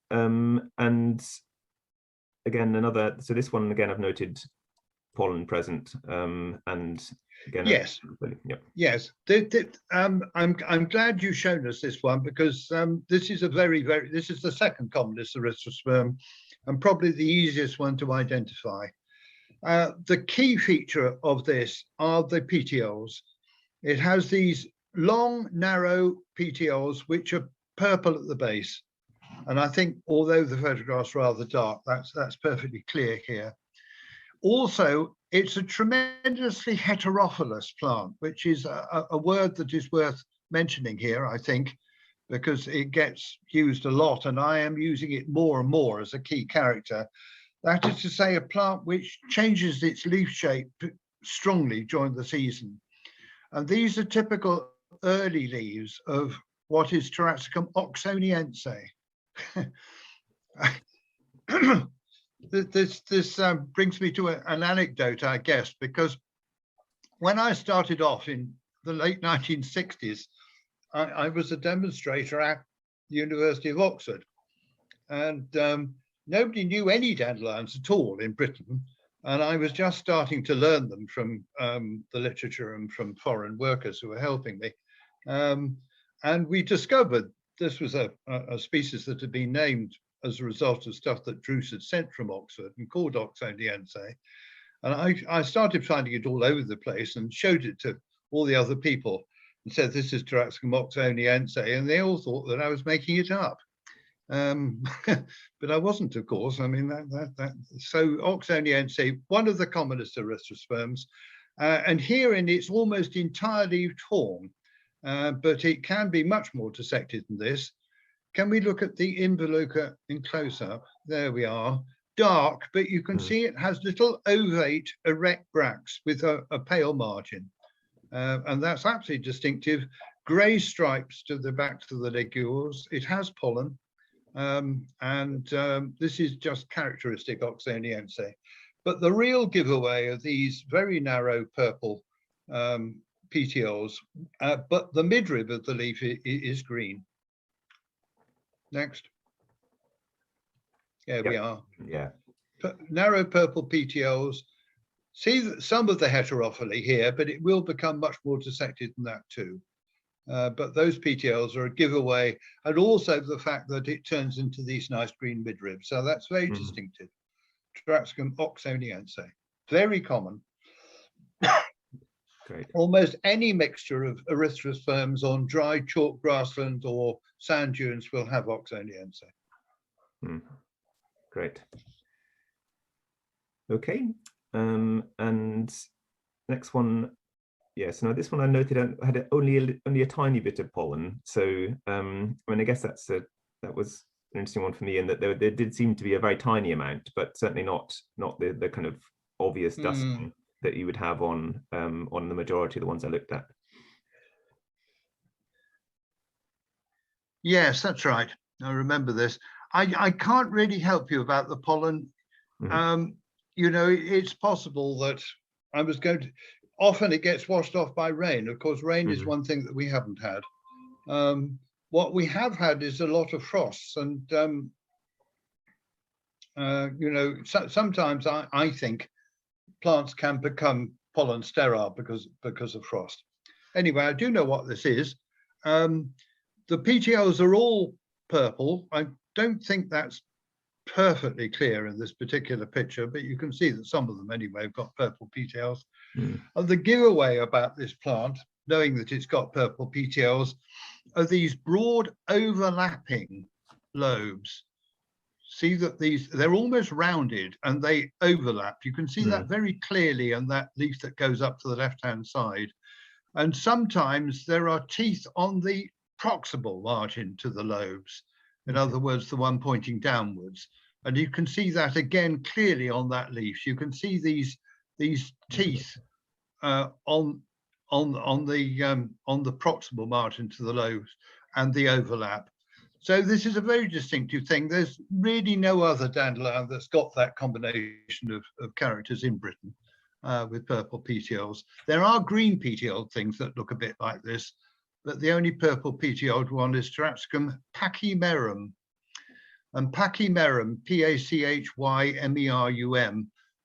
and again so this one again I've noted pollen present, and again yes, yes. I'm glad you've shown us this one because this is this is the second commonest erythrosperm and probably the easiest one to identify. The key feature of this are the petioles. It has these long, narrow petioles which are purple at the base, and I think although the photograph's rather dark, that's perfectly clear here. Also, it's a tremendously heterophilous plant, which is a word that is worth mentioning here, I think, because it gets used a lot, and I am using it more and more as a key character. That is to say, a plant which changes its leaf shape strongly during the season. And these are typical early leaves of what is Taraxacum oxoniense. This brings me to an anecdote, I guess, because when I started off in the late 1960s, I was a demonstrator at the University of Oxford, and nobody knew any dandelions at all in Britain, and I was just starting to learn them from the literature and from foreign workers who were helping me. And we discovered this was a species that had been named as a result of stuff that Druce had sent from Oxford and called oxoniense. And I started finding it all over the place and showed it to all the other people. and said this is Taraxacum oxoniense, and they all thought that I was making it up. But I wasn't, of course. I mean, so oxoniense, one of the commonest erythrosperms, and herein it's almost entirely torn, but it can be much more dissected than this. Can we look at the involucre in close up? There we are. Dark, but you can see it has little ovate erect bracts with a pale margin. And that's absolutely distinctive. Grey stripes to the back to the ligules. It has pollen. This is just characteristic oxoniense. But the real giveaway are these very narrow purple petioles, but the midrib of the leaf is green. Next. There we are. Yeah. Narrow purple petioles. See that some of the heterophyly here, but it will become much more dissected than that too. But those petioles are a giveaway, and also the fact that it turns into these nice green midribs. So that's very distinctive. Taraxacum oxoniense, very common. Great. Almost any mixture of erythrosperms on dry chalk grassland or sand dunes will have oxoniense. Great. Okay, and next one. Yes, now this one I noted had only a tiny bit of pollen. So I mean, I guess that was an interesting one for me, in that there did seem to be a very tiny amount, but certainly not the kind of obvious dusting that you would have on the majority of the ones I looked at. Yes, that's right. I remember this. I can't really help you about the pollen. You know, it's possible that I was going to. Often it gets washed off by rain. Of course, rain is one thing that we haven't had. What we have had is a lot of frosts, and you know, sometimes I think plants can become pollen sterile because of frost. Anyway, I do know what this is. The petioles are all purple. I don't think that's perfectly clear in this particular picture, but you can see that some of them anyway have got purple petioles. And the giveaway about this plant, knowing that it's got purple petioles, are these broad overlapping lobes. See that they're almost rounded and they overlap. You can see that very clearly on that leaf that goes up to the left-hand side. And sometimes there are teeth on the proximal margin to the lobes. In other words, the one pointing downwards. And you can see that again clearly on that leaf. You can see these teeth on the proximal margin to the lobes and the overlap. So this is a very distinctive thing. There's really no other dandelion that's got that combination of characters in Britain with purple petioles. There are green petioled things that look a bit like this, but the only purple petioled one is Taraxacum pachymerum. And pachymerum, P-A-C-H-Y-M-E-R-U-M,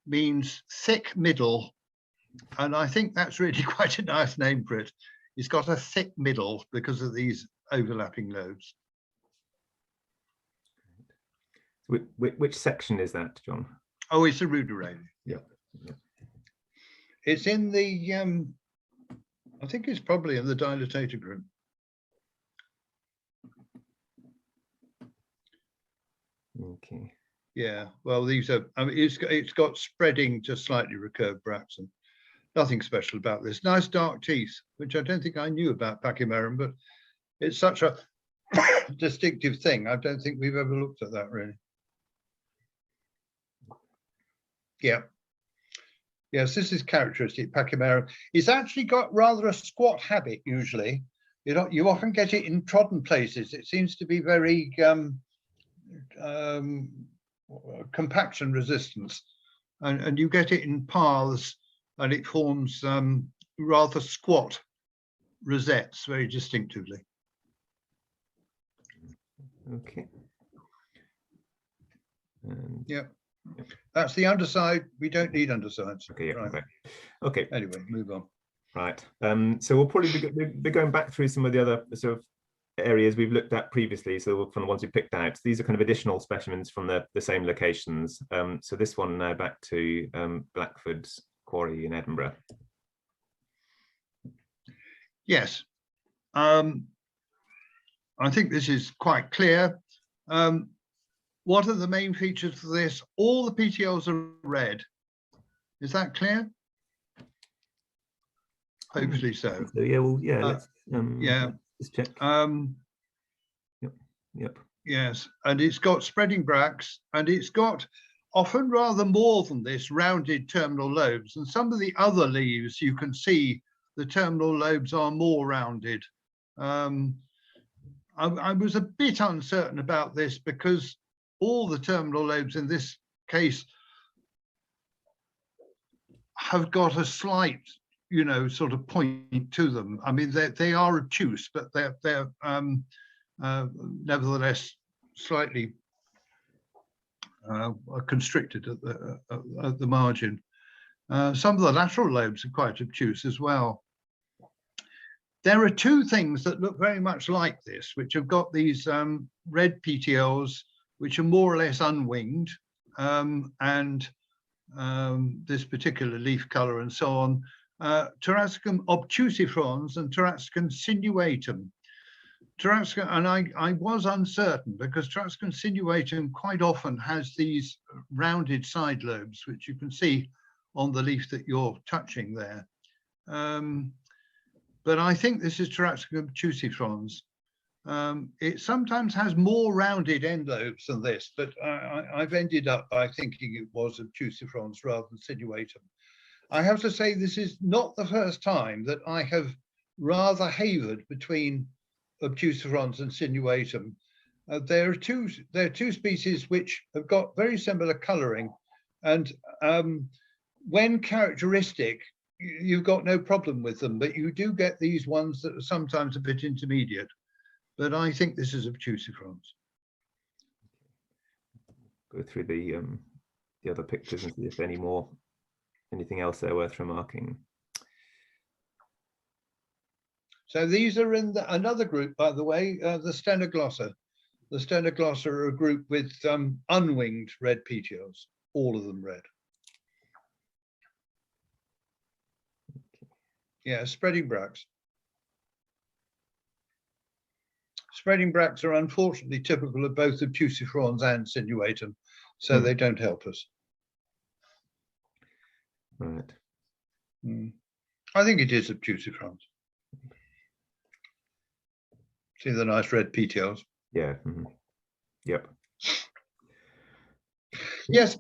means thick middle. And I think that's really quite a nice name for it. It's got a thick middle because of these overlapping lobes. Which section is that, John? Oh, it's a ruderalia. Yeah. It's in the, I think it's probably in the Dilatate group. Okay. Yeah, well, these are, I mean, it's got spreading to slightly recurved bracts and nothing special about this. Nice dark teeth, which I don't think I knew about pachymerum, but it's such a distinctive thing. I don't think we've ever looked at that really. Yeah. Yes, this is characteristic pachymerum. It's actually got rather a squat habit usually. You often get it in trodden places. It seems to be very compaction resistance, and you get it in paths, and it forms rather squat rosettes very distinctively. Okay. Yeah. That's the underside. We don't need undersides. Okay. Yeah. Right. Okay. Anyway, move on. Right. So we'll probably be going back through some of the other sort of areas we've looked at previously. So from the ones we picked out, these are kind of additional specimens from the same locations. So this one now back to Blackford's quarry in Edinburgh. Yes. I think this is quite clear. What are the main features for this? All the PTLs are red. Is that clear? Hopefully so. So yeah, well, yeah, let's yeah. let's check. Yep. Yes, and it's got spreading bracts, and it's got often rather more than this rounded terminal lobes. And some of the other leaves, you can see the terminal lobes are more rounded. I was a bit uncertain about this because all the terminal lobes in this case have got a slight, you know, sort of point to them. I mean, they are obtuse, but they're nevertheless slightly constricted at the margin. Some of the lateral lobes are quite obtuse as well. There are two things that look very much like this, which have got these red PTLs, which are more or less unwinged, and this particular leaf color and so on. Taraxacum obtusifrons and Taraxacum sinuatum. Taraxacum, and I was uncertain because Taraxacum sinuatum quite often has these rounded side lobes, which you can see on the leaf that you're touching there. But I think this is Taraxacum obtusifrons. It sometimes has more rounded end lobes than this, but I've ended up by thinking it was obtusifrons rather than sinuatum. I have to say this is not the first time that I have rather havered between obtusifrons and sinuatum. There are two species which have got very similar colouring, and when characteristic, you've got no problem with them, but you do get these ones that are sometimes a bit intermediate. But I think this is obtusifrons. Go through the other pictures and see if anything else there worth remarking. So these are in another group, by the way, the Stenoglossa. The Stenoglossa are a group with unwinged red petioles, all of them red. Yeah, spreading bracts. Spreading bracts are unfortunately typical of both obtusifrons and sinuatum, so they don't help us. Right. I think it is obtusifrons. See the nice red petioles? Yeah. Yep. Yes.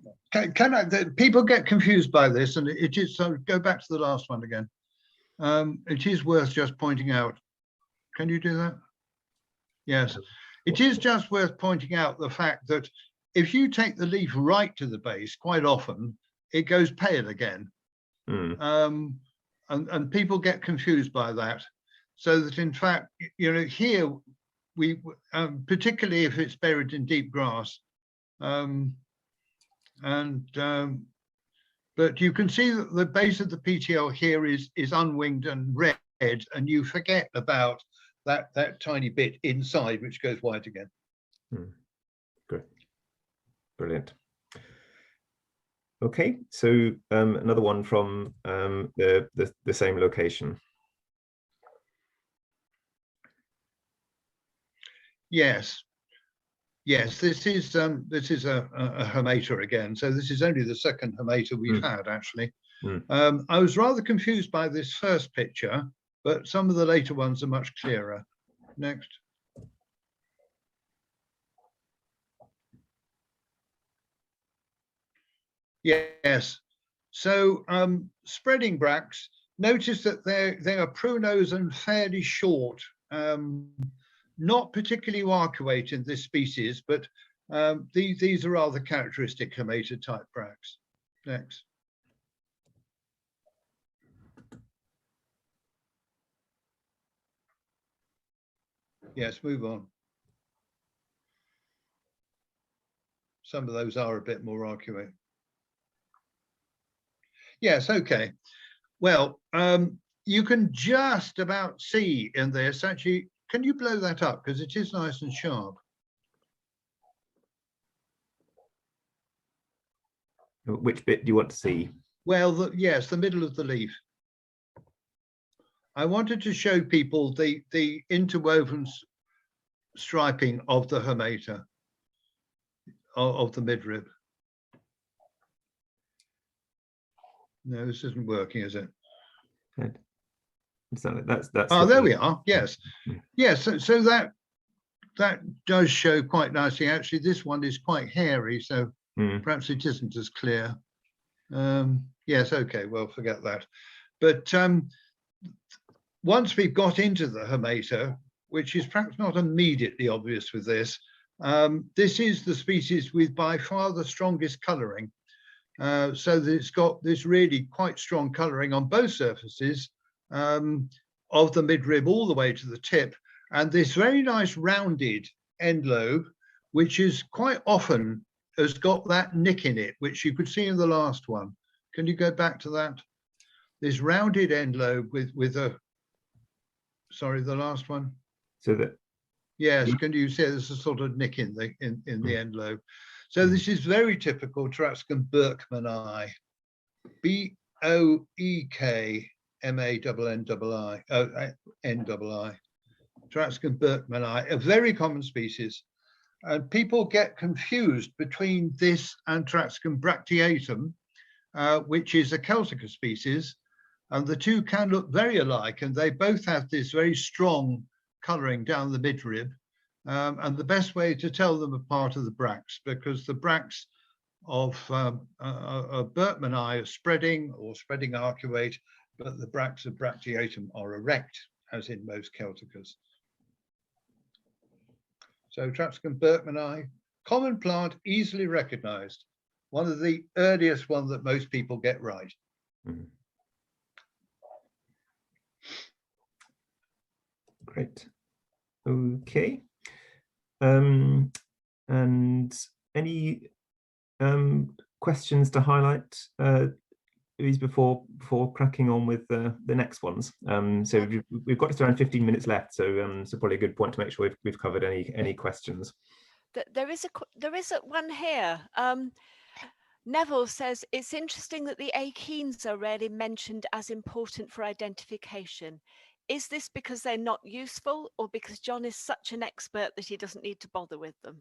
People get confused by this, and it is. So go back to the last one again. It is worth just pointing out. Can you do that? Yes. It is just worth pointing out the fact that if you take the leaf right to the base, quite often it goes pale again. And people get confused by that. So that in fact, you know, here we, particularly if it's buried in deep grass, but you can see that the base of the PTL here is unwinged and red, and you forget about that tiny bit inside which goes white again. Good, brilliant. Okay, so another one from the same location. Yes, this is a Hemata again. So this is only the second Hemata we've had, actually. I was rather confused by this first picture, but some of the later ones are much clearer. Next. Yes, so spreading bracts, notice that they are prunose and fairly short. Not particularly arcuate in this species, but these are rather characteristic Hemata type bracts. Next. Yes, move on. Some of those are a bit more arcuate. Yes, okay. Well, you can just about see in this, actually, can you blow that up? Because it is nice and sharp. Which bit do you want to see? Well, yes, the middle of the leaf. I wanted to show people the interwoven striping of the Hermeta, of the midrib. No, this isn't working, is it? Good. So that's Oh, there we are. Yes, yes. So that does show quite nicely. Actually, this one is quite hairy, so perhaps it isn't as clear. Yes, okay. Well, forget that. But once we've got into the Hermeta, which is perhaps not immediately obvious with this, this is the species with by far the strongest colouring. So that it's got this really quite strong colouring on both surfaces of the midrib all the way to the tip, and this very nice rounded end lobe, which is quite often has got that nick in it, which you could see in the last one. Can you go back to that? This rounded end lobe with a, sorry, the last one. So that, yes, can you see there's a sort of nick in the the end lobe? So this is very typical Taraxacum berkmanii, Berkmannii, Taraxacum berkmanii, a very common species. And people get confused between this and Taraxacum bracteatum, which is a Celtica species, and the two can look very alike, and they both have this very strong colouring down the midrib. And the best way to tell them apart are the bracts, because the bracts of berkmanii are spreading or spreading arcuate, but the bracts of bracteatum are erect, as in most Celticas. So Taraxacum berkmanii, common plant, easily recognised. One of the earliest one that most people get right. Great. Okay. And any questions to highlight, Louise, before cracking on with the next ones? So we've got just around 15 minutes left, so so probably a good point to make sure we've covered any questions. There is a one here. Neville says it's interesting that the achenes are rarely mentioned as important for identification. Is this because they're not useful, or because John is such an expert that he doesn't need to bother with them?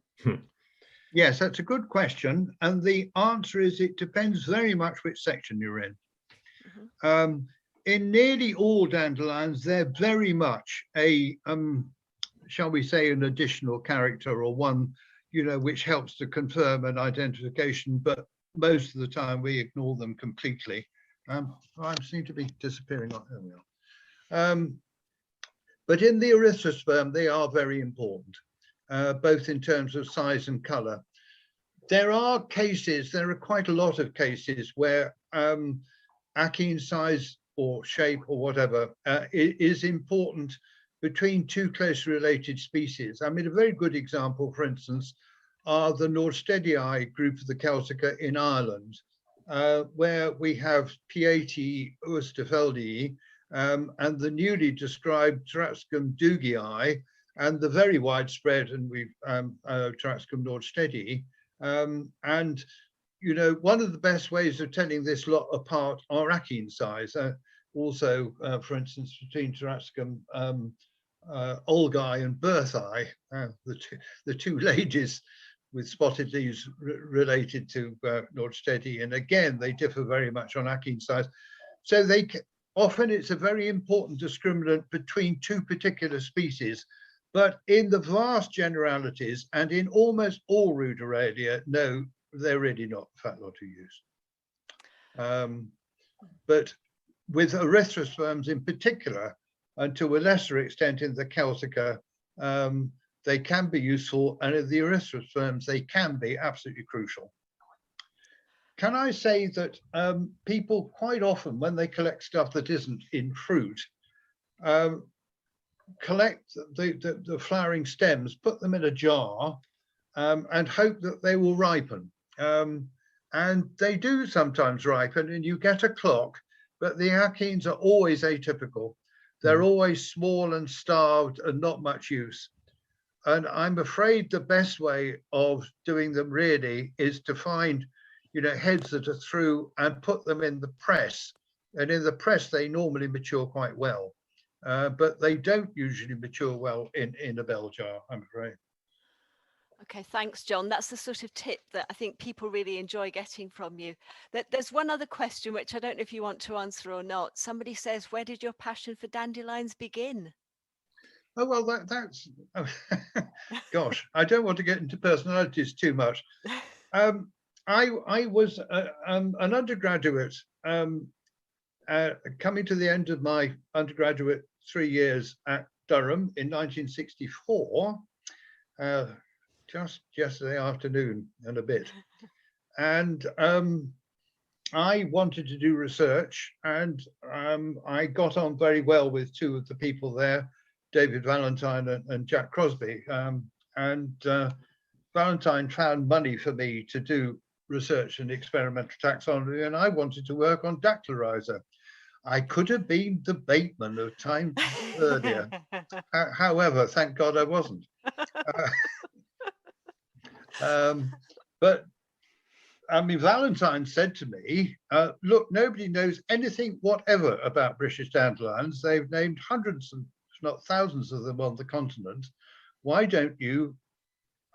Yes, that's a good question. And the answer is it depends very much which section you're in. In nearly all dandelions, they're very much a, shall we say, an additional character, or one, which helps to confirm an identification, but most of the time we ignore them completely. I seem to be disappearing. There we are. But in the erythrosperm, they are very important, both in terms of size and colour. There are quite a lot of cases where achene size or shape or whatever is important between two closely related species. I mean, a very good example, for instance, are the Nordstedii group of the Celtica in Ireland, where we have Pieti oosterfeldii, and the newly described Taraxacum dugii, and the very widespread, and we've Taraxacum nordstedii. And one of the best ways of telling this lot apart are achene size. Also, for instance, between Taraxacum olgi and berthii, the two ladies with spotted leaves related to Nordstedii, and again they differ very much on achene size. So often it's a very important discriminant between two particular species, but in the vast generalities and in almost all Ruderalia, no, they're really not a fat lot of use. But with erythrosperms in particular, and to a lesser extent in the Celtica, they can be useful, and in the erythrosperms, they can be absolutely crucial. Can I say that people quite often, when they collect stuff that isn't in fruit, collect the flowering stems, put them in a jar, and hope that they will ripen. And they do sometimes ripen, and you get a clock, but the achenes are always atypical. They're always small and starved and not much use. And I'm afraid the best way of doing them really is to find heads that are through and put them in the press. And in the press, they normally mature quite well. but they don't usually mature well in a bell jar, I'm afraid. Okay, thanks, John. That's the sort of tip that I think people really enjoy getting from you. There's one other question, which I don't know if you want to answer or not. Somebody says, where did your passion for dandelions begin? Oh, well, that's, oh, gosh, I don't want to get into personalities too much. I was an undergraduate coming to the end of my undergraduate 3 years at Durham in 1964, just yesterday afternoon and a bit. And I wanted to do research, and I got on very well with two of the people there, David Valentine and Jack Crosby. Valentine found money for me to do research in experimental taxonomy, and I wanted to work on dactylizer. I could have been the Bateman of time earlier. However, thank God I wasn't. But I mean, Valentine said to me, look, nobody knows anything whatever about British dandelions. They've named hundreds, if not thousands of them on the continent. Why don't you,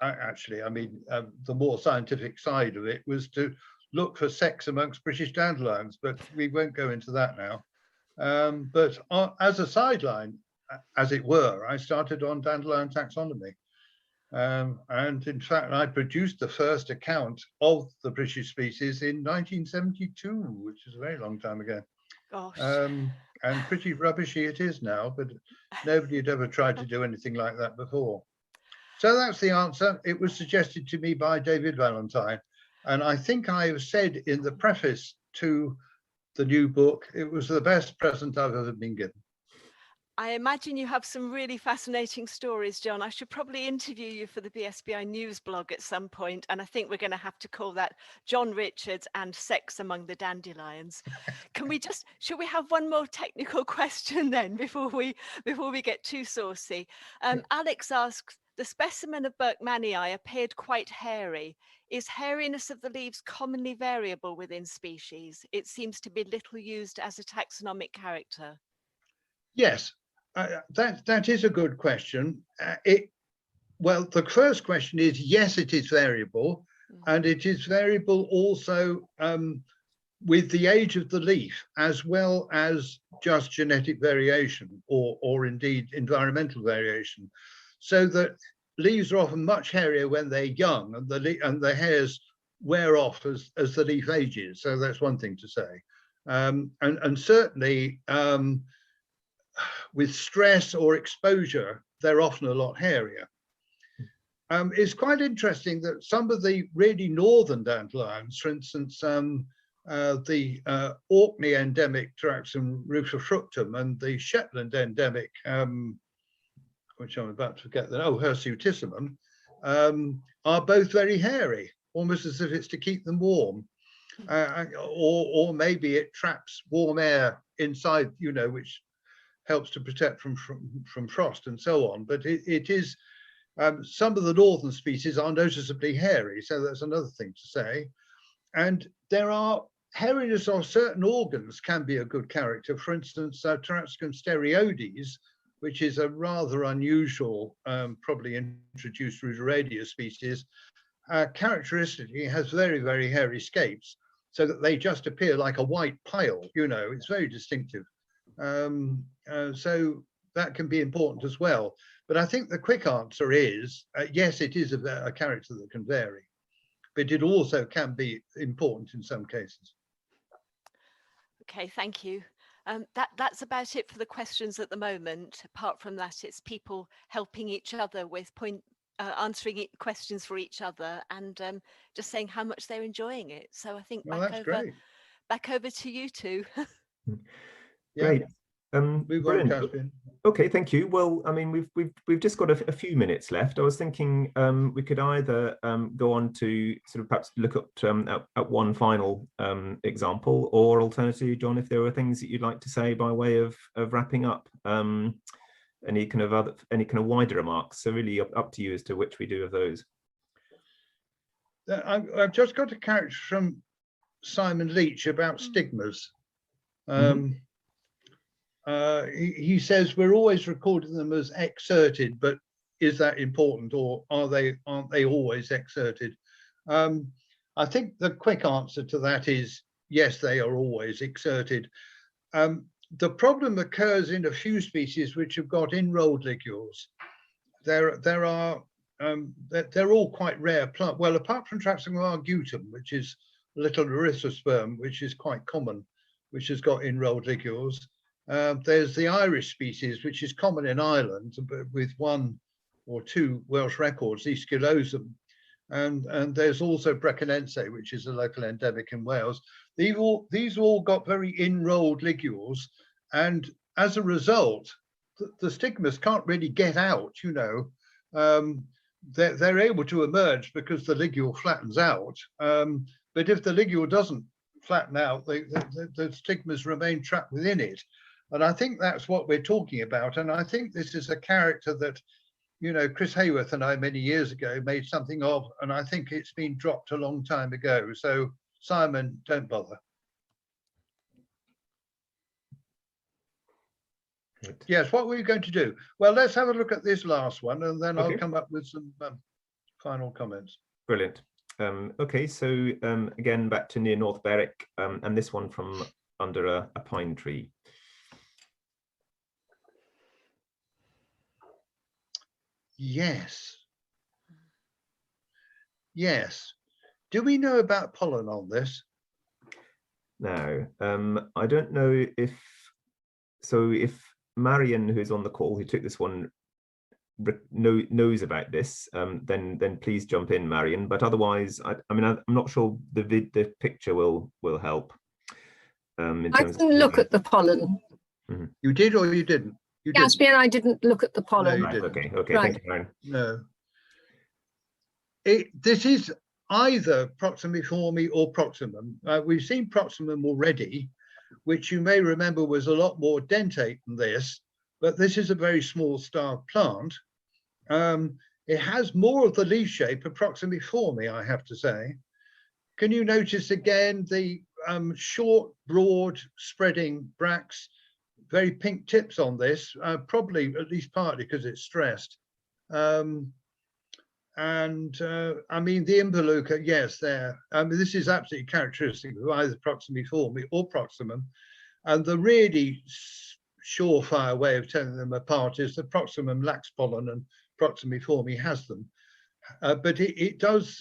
the more scientific side of it was to look for sex amongst British dandelions, but we won't go into that now. But as a sideline, as it were, I started on dandelion taxonomy. And in fact, I produced the first account of the British species in 1972, which is a very long time ago. Gosh. And pretty rubbishy it is now, but nobody had ever tried to do anything like that before. So that's the answer. It was suggested to me by David Valentine. And I think I have said in the preface to the new book, it was the best present I've ever been given. I imagine you have some really fascinating stories, John. I should probably interview you for the BSBI News blog at some point, and I think we're going to have to call that John Richards and Sex Among the Dandelions. Should we have one more technical question then before we get too saucy? Alex asks, the specimen of Berkmanii appeared quite hairy. Is hairiness of the leaves commonly variable within species? It seems to be little used as a taxonomic character. Yes. That is a good question. Well, the first question is, yes, it is variable, and it is variable also with the age of the leaf, as well as just genetic variation or indeed environmental variation, so that leaves are often much hairier when they're young, and the hairs wear off as the leaf ages. So that's one thing to say, and certainly. With stress or exposure, they're often a lot hairier. It's quite interesting that some of the really northern dandelions, for instance, the Orkney endemic Taraxacum rufifructum and the Shetland endemic, which I'm about to forget, hirsutissimum, are both very hairy, almost as if it's to keep them warm. Or maybe it traps warm air inside, which helps to protect from frost and so on. But it is, some of the northern species are noticeably hairy, so that's another thing to say. And there are, hairiness of certain organs can be a good character. For instance, Taraxacum stereoides, which is a rather unusual, probably introduced Ruderadia species, characteristically has very, very hairy scapes, so that they just appear like a white pile, it's very distinctive. So that can be important as well. But I think the quick answer is, yes, it is a character that can vary, but it also can be important in some cases. Okay, thank you. That's about it for the questions at the moment. Apart from that, it's people helping each other with answering questions for each other and just saying how much they're enjoying it. So I think back over to you two. Great. Move on, Caspian. Okay, thank you. Well, I mean, we've just got a few minutes left. I was thinking we could either go on to sort of perhaps look at one final example, or alternatively, John, if there were things that you'd like to say by way of wrapping up, any kind of wider remarks. So really up to you as to which we do of those. I've just got a character from Simon Leach about stigmas. he says we're always recording them as excerted, but is that important, or aren't they always excerted? I think the quick answer to that is yes, they are always excerted. The problem occurs in a few species which have got enrolled ligules. They're all quite rare plant. Well, apart from Traksagon argutum, which is a little erythrosperm, which is quite common, which has got enrolled ligules. There's the Irish species, which is common in Ireland, but with 1 or 2 Welsh records, Aesculosum. And there's also Brecconense, which is a local endemic in Wales. These all got very enrolled ligules, and as a result, the stigmas can't really get out, you know. They're able to emerge because the ligule flattens out. But if the ligule doesn't flatten out, the stigmas remain trapped within it. And I think that's what we're talking about. And I think this is a character that, you know, Chris Hayworth and I many years ago made something of, and I think it's been dropped a long time ago. So Simon, don't bother. Right. Yes, what were you going to do? Well, let's have a look at this last one, and then I'll come up with some final comments. Brilliant. Okay, so again, back to near North Berwick, and this one from under a pine tree. Yes. Yes. Do we know about pollen on this? No, I don't know if Marion, who's on the call, who took this one, knows about this, then please jump in, Marion. But otherwise, I mean, I'm not sure the picture will help. I didn't look at the pollen. Mm-hmm. You did or you didn't? You Gatsby and I didn't look at the pollen. No, right, okay, right. Thank you, Marion. No. This is either Proximiforme or Proximum. We've seen Proximum already, which you may remember was a lot more dentate than this, but this is a very small star plant. It has more of the leaf shape of Proximiforme, I have to say. Can you notice again the short, broad, spreading bracts, very pink tips on this, probably at least partly because it's stressed. I mean, the Involucre, yes, there. I mean, this is absolutely characteristic of either Proximiforme or Proximum. And the really surefire way of telling them apart is that Proximum lacks pollen and Proximiforme has them. But it does,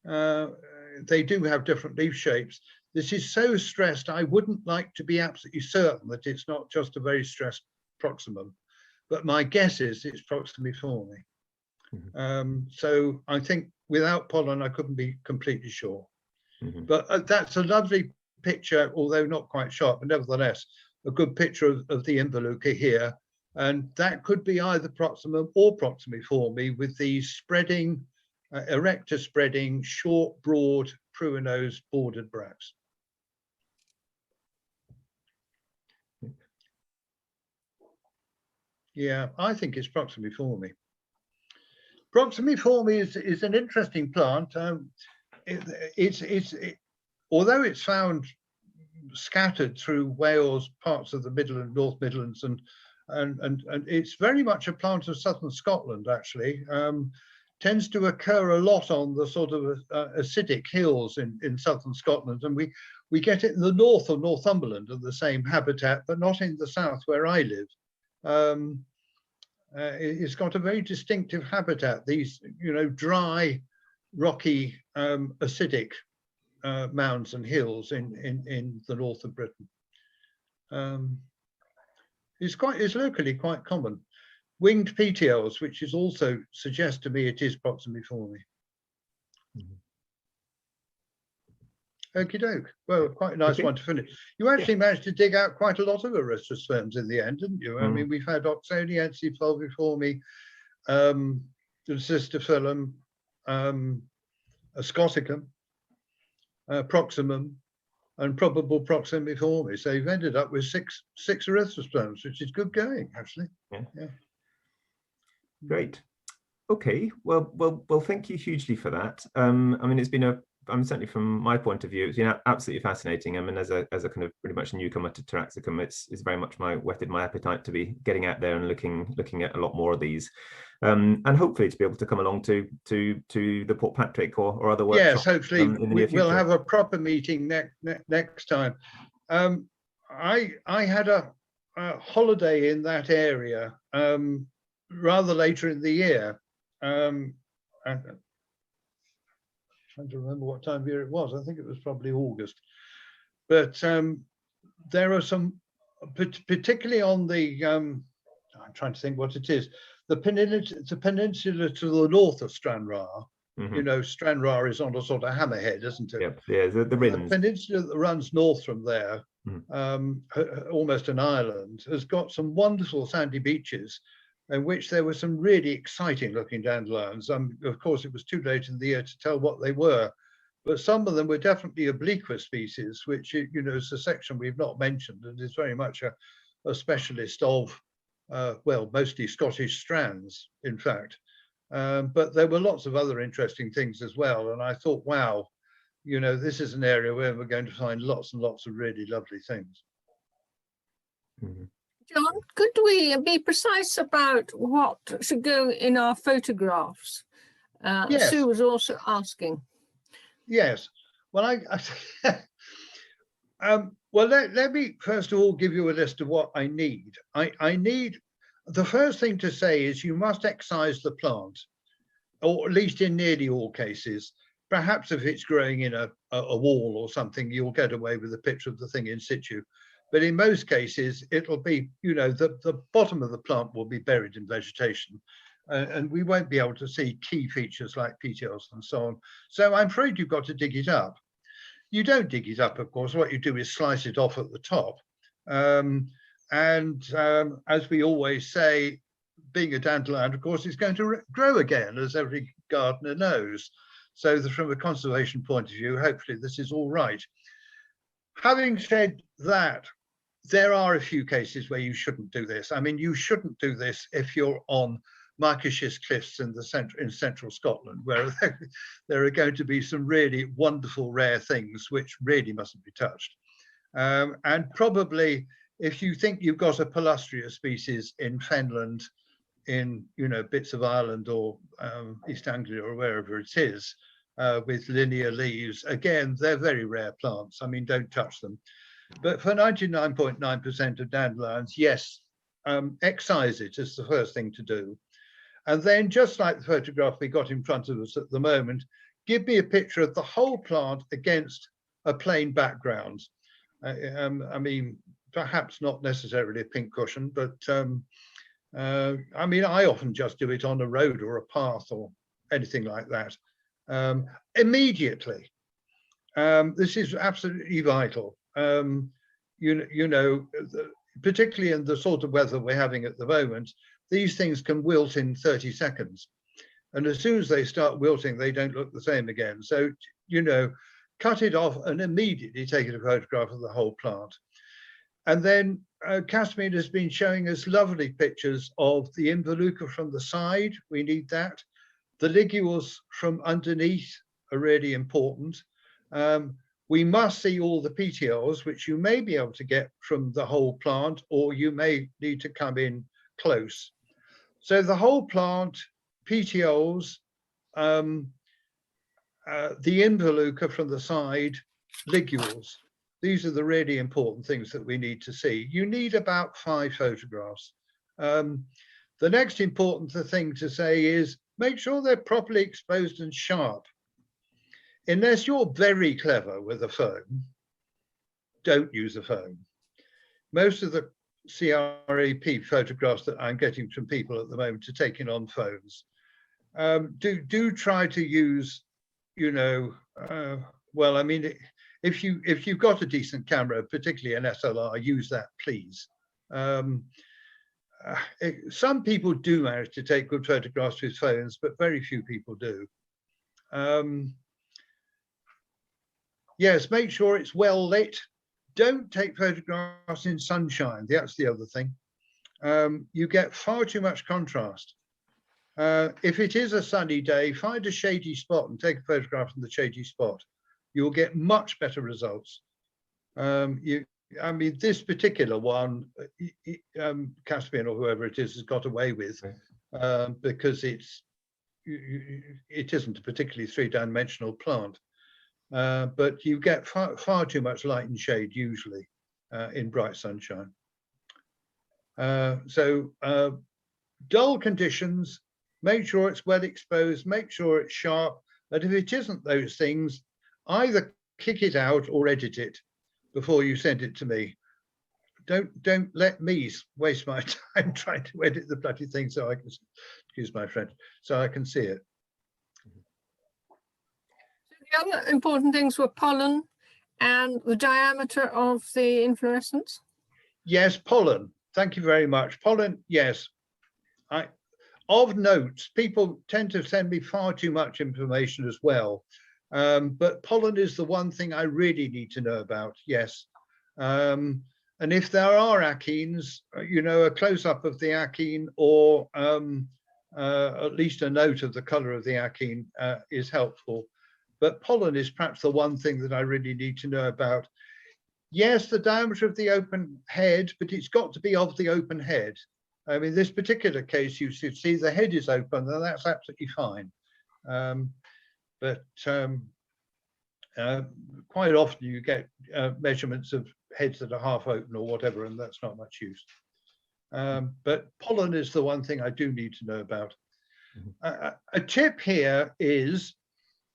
they do have different leaf shapes. This is so stressed, I wouldn't like to be absolutely certain that it's not just a very stressed Proximum. But my guess is it's Proximiforme. Mm-hmm. So I think without pollen, I couldn't be completely sure. Mm-hmm. But that's a lovely picture, although not quite sharp, but nevertheless, a good picture of the Involucre here. And that could be either Proximum or Proximiforme with these spreading, erector spreading, short, broad, pruinose bordered bracts. Yeah, I think it's Proximiforme. Proximiforme is an interesting plant. Although it's found scattered through Wales, parts of the Midland, North Midlands, and it's very much a plant of southern Scotland. Actually, tends to occur a lot on the sort of acidic hills in southern Scotland, and we get it in the north of Northumberland in the same habitat, but not in the south where I live. It's got a very distinctive habitat. These, you know, dry, rocky, acidic mounds and hills in the north of Britain. It's locally quite common. Winged petioles, which is also suggests to me it is Proximiforme. Okie doke. Well, quite a nice one to finish. You actually managed to dig out quite a lot of Erythrosperms in the end, didn't you? I mean, we've had Oxoniense, Fulviforme, Cystophyllum, Ascoticum, Proximum, and probable Proximiforme. So you've ended up with six Erythrosperms, which is good going, actually. Yeah. Great. Okay. Well, thank you hugely for that. I mean, it's been a certainly from my point of view, it's absolutely fascinating. I mean, as a kind of pretty much newcomer to Taraxacum, it's very much whetted my appetite to be getting out there and looking at a lot more of these, and hopefully to be able to come along to the Portpatrick or other workshops. Yes, hopefully in the near we'll future. have a proper meeting next time. I had a holiday in that area rather later in the year. And I'm trying to remember what time of year it was. I think it was probably August. But there are some, particularly on the, I'm trying to think what it is, the peninsula to the north of Stranraer. You know, Stranraer is on a sort of hammerhead, isn't it? Yep. Yeah, the Rins. The peninsula that runs north from there, Mm. almost an island, has got some wonderful sandy beaches in which there were some really exciting looking dandelions. Of course, it was too late in the year to tell what they were, but some of them were definitely obliqua species, which, you know, is a section we've not mentioned and is very much a specialist of, well, mostly Scottish strands, in fact. But there were lots of other interesting things as well. And I thought, wow, you know, this is an area where we're going to find lots and lots of really lovely things. Mm-hmm. John, could we be precise about what should go in our photographs? Yes. Sue was also asking. Yes. Well, well, let me first of all give you a list of what I need. I need, the first thing to say is you must excise the plant, or at least in nearly all cases. Perhaps if it's growing in a wall or something, you'll get away with a picture of the thing in situ. But in most cases, it'll be, you know, the bottom of the plant will be buried in vegetation, and we won't be able to see key features like petioles and so on. So I'm afraid you've got to dig it up. You don't dig it up, of course. What you do is slice it off at the top. As we always say, being a dandelion, of course, it's going to grow again, as every gardener knows. So from a conservation point of view, hopefully this is all right. Having said that, there are a few cases where you shouldn't do this. I mean, you shouldn't do this if you're on Micaeschis Cliffs in central Scotland, where there are going to be some really wonderful rare things which really mustn't be touched. And probably if you think you've got a palustria species in Fenland, in, you know, bits of Ireland or East Anglia or wherever it is, with linear leaves, again, they're very rare plants. I mean, don't touch them. But for 99.9% of dandelions, yes, excise it is the first thing to do. And then, just like the photograph we got in front of us at the moment, give me a picture of the whole plant against a plain background. I mean, perhaps not necessarily a pink cushion, but I mean, I often just do it on a road or a path or anything like that. Immediately. This is absolutely vital. You know, particularly in the sort of weather we're having at the moment, these things can wilt in 30 seconds. And as soon as they start wilting, they don't look the same again. So, you know, cut it off and immediately take a photograph of the whole plant. And then Kasmine has been showing us lovely pictures of the involucre from the side. We need that. The ligules from underneath are really important. We must see all the petioles, which you may be able to get from the whole plant, or you may need to come in close. So the whole plant, petioles, the involucre from the side, ligules. These are the really important things that we need to see. You need about 5 photographs. The next important thing to say is make sure they're properly exposed and sharp. Unless you're very clever with a phone, don't use a phone. Most of the CRAP photographs that I'm getting from people at the moment are taken on phones. Do try to use, you know, well, I mean, if you've got a decent camera, particularly an SLR, use that, please. Some people do manage to take good photographs with phones, but very few people do. Yes, make sure it's well lit. Don't take photographs in sunshine. That's the other thing. You get far too much contrast. If it is a sunny day, find a shady spot and take a photograph from the shady spot. you'll get much better results. I mean, this particular one, Caspian or whoever it is has got away with, because it isn't a particularly three-dimensional plant, but you get far too much light and shade usually in bright sunshine. So dull conditions, make sure it's well exposed, make sure it's sharp, and if it isn't those things, either kick it out or edit it before you send it to me. Don't let me waste my time trying to edit the bloody thing so I can, excuse my French, so I can see it. The other important things were pollen and the diameter of the inflorescence. Yes, pollen. Thank you very much. Pollen, yes. Of note, people tend to send me far too much information as well. But pollen is the one thing I really need to know about, yes. And if there are achenes, you know, a close-up of the achene or at least a note of the color of the achene is helpful. But pollen is perhaps the one thing that I really need to know about. Yes, the diameter of the open head, but it's got to be of the open head. I mean, this particular case, you should see the head is open, and that's absolutely fine. But quite often you get measurements of heads that are half open or whatever, and that's not much use. But pollen is the one thing I do need to know about. A tip here is,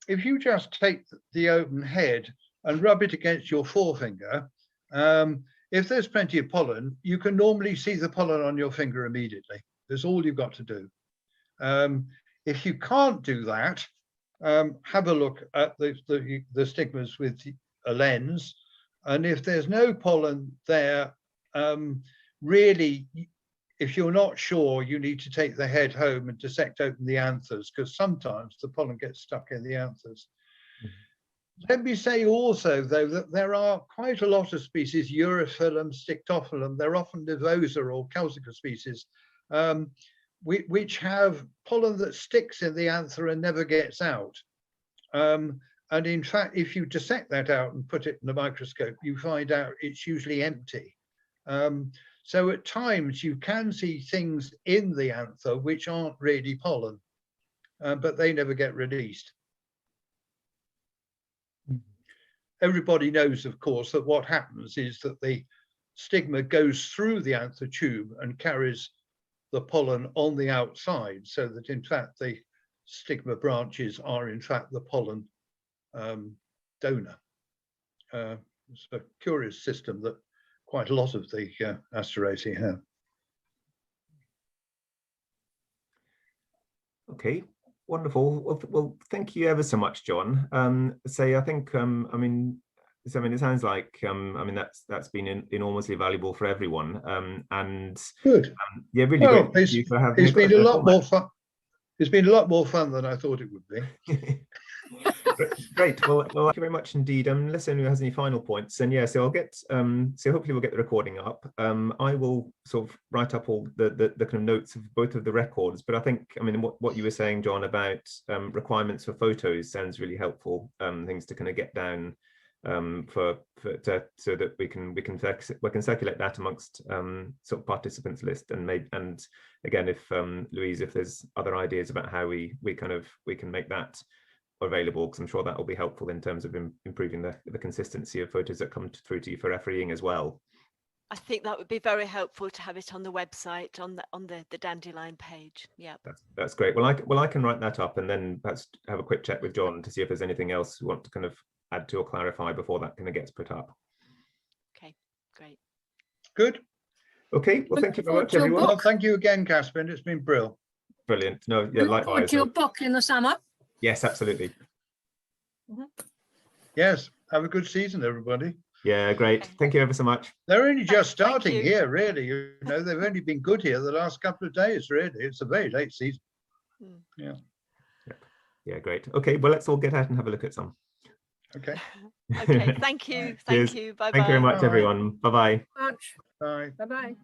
if you just take the open head and rub it against your forefinger, if there's plenty of pollen, you can normally see the pollen on your finger immediately. That's all you've got to do. If you can't do that, have a look at the stigmas with a lens. And if there's no pollen there, really, if you're not sure, you need to take the head home and dissect open the anthers, because sometimes the pollen gets stuck in the anthers. Let me say also, though, that there are quite a lot of species, Europhyllum, Stictophyllum, they're often Nivosa or Celsica species, which have pollen that sticks in the anther and never gets out. And in fact, if you dissect that out and put it in the microscope, you find out it's usually empty. So at times you can see things in the anther which aren't really pollen, but they never get released. Everybody knows, of course, that what happens is that the stigma goes through the anther tube and carries the pollen on the outside, so that in fact the stigma branches are in fact the pollen donor. It's a curious system that quite a lot of the Asteraceae have. Okay, wonderful. Well, thank you ever so much, John. I think, I mean, it sounds like, I mean, that's been enormously valuable for everyone. And good. Yeah, really well, great. Thank you for having it's been a lot more fun. It's been a lot more fun than I thought it would be. Great. Well, thank you very much indeed. Unless anyone has any final points, and yeah, so I'll get so hopefully we'll get the recording up. I will sort of write up all the kind of notes of both of the records, but I think, I mean, what you were saying, John, about requirements for photos sounds really helpful. Things to kind of get down so that we can circulate that amongst sort of participants list, and again, if Louise, if there's other ideas about how we can make that available, because I'm sure that will be helpful in terms of improving the consistency of photos that come through to you for refereeing as well. I think that would be very helpful to have it on the website, on the Dandelion page. Yeah, that's great. Well, I can write that up and then perhaps have a quick chat with John to see if there's anything else you want to kind of add to or clarify before that kind of gets put up. Okay, great. Good. Okay, well, thank you very much, everyone. Well, thank you again, Caspian. It's been brilliant. Brilliant. No, yeah, likewise. Your book in the summer. Yes, absolutely. Yes, have a good season, everybody. Yeah, great. Thank you ever so much. They're only just starting here, really. You know, they've only been good here the last couple of days, really. It's a very late season. Yeah. Yeah, great. Okay, well, let's all get out and have a look at some. Okay. Okay, thank you. Thank you. Bye-bye. Thank you very much, everyone. Bye-bye. Bye. Bye-bye.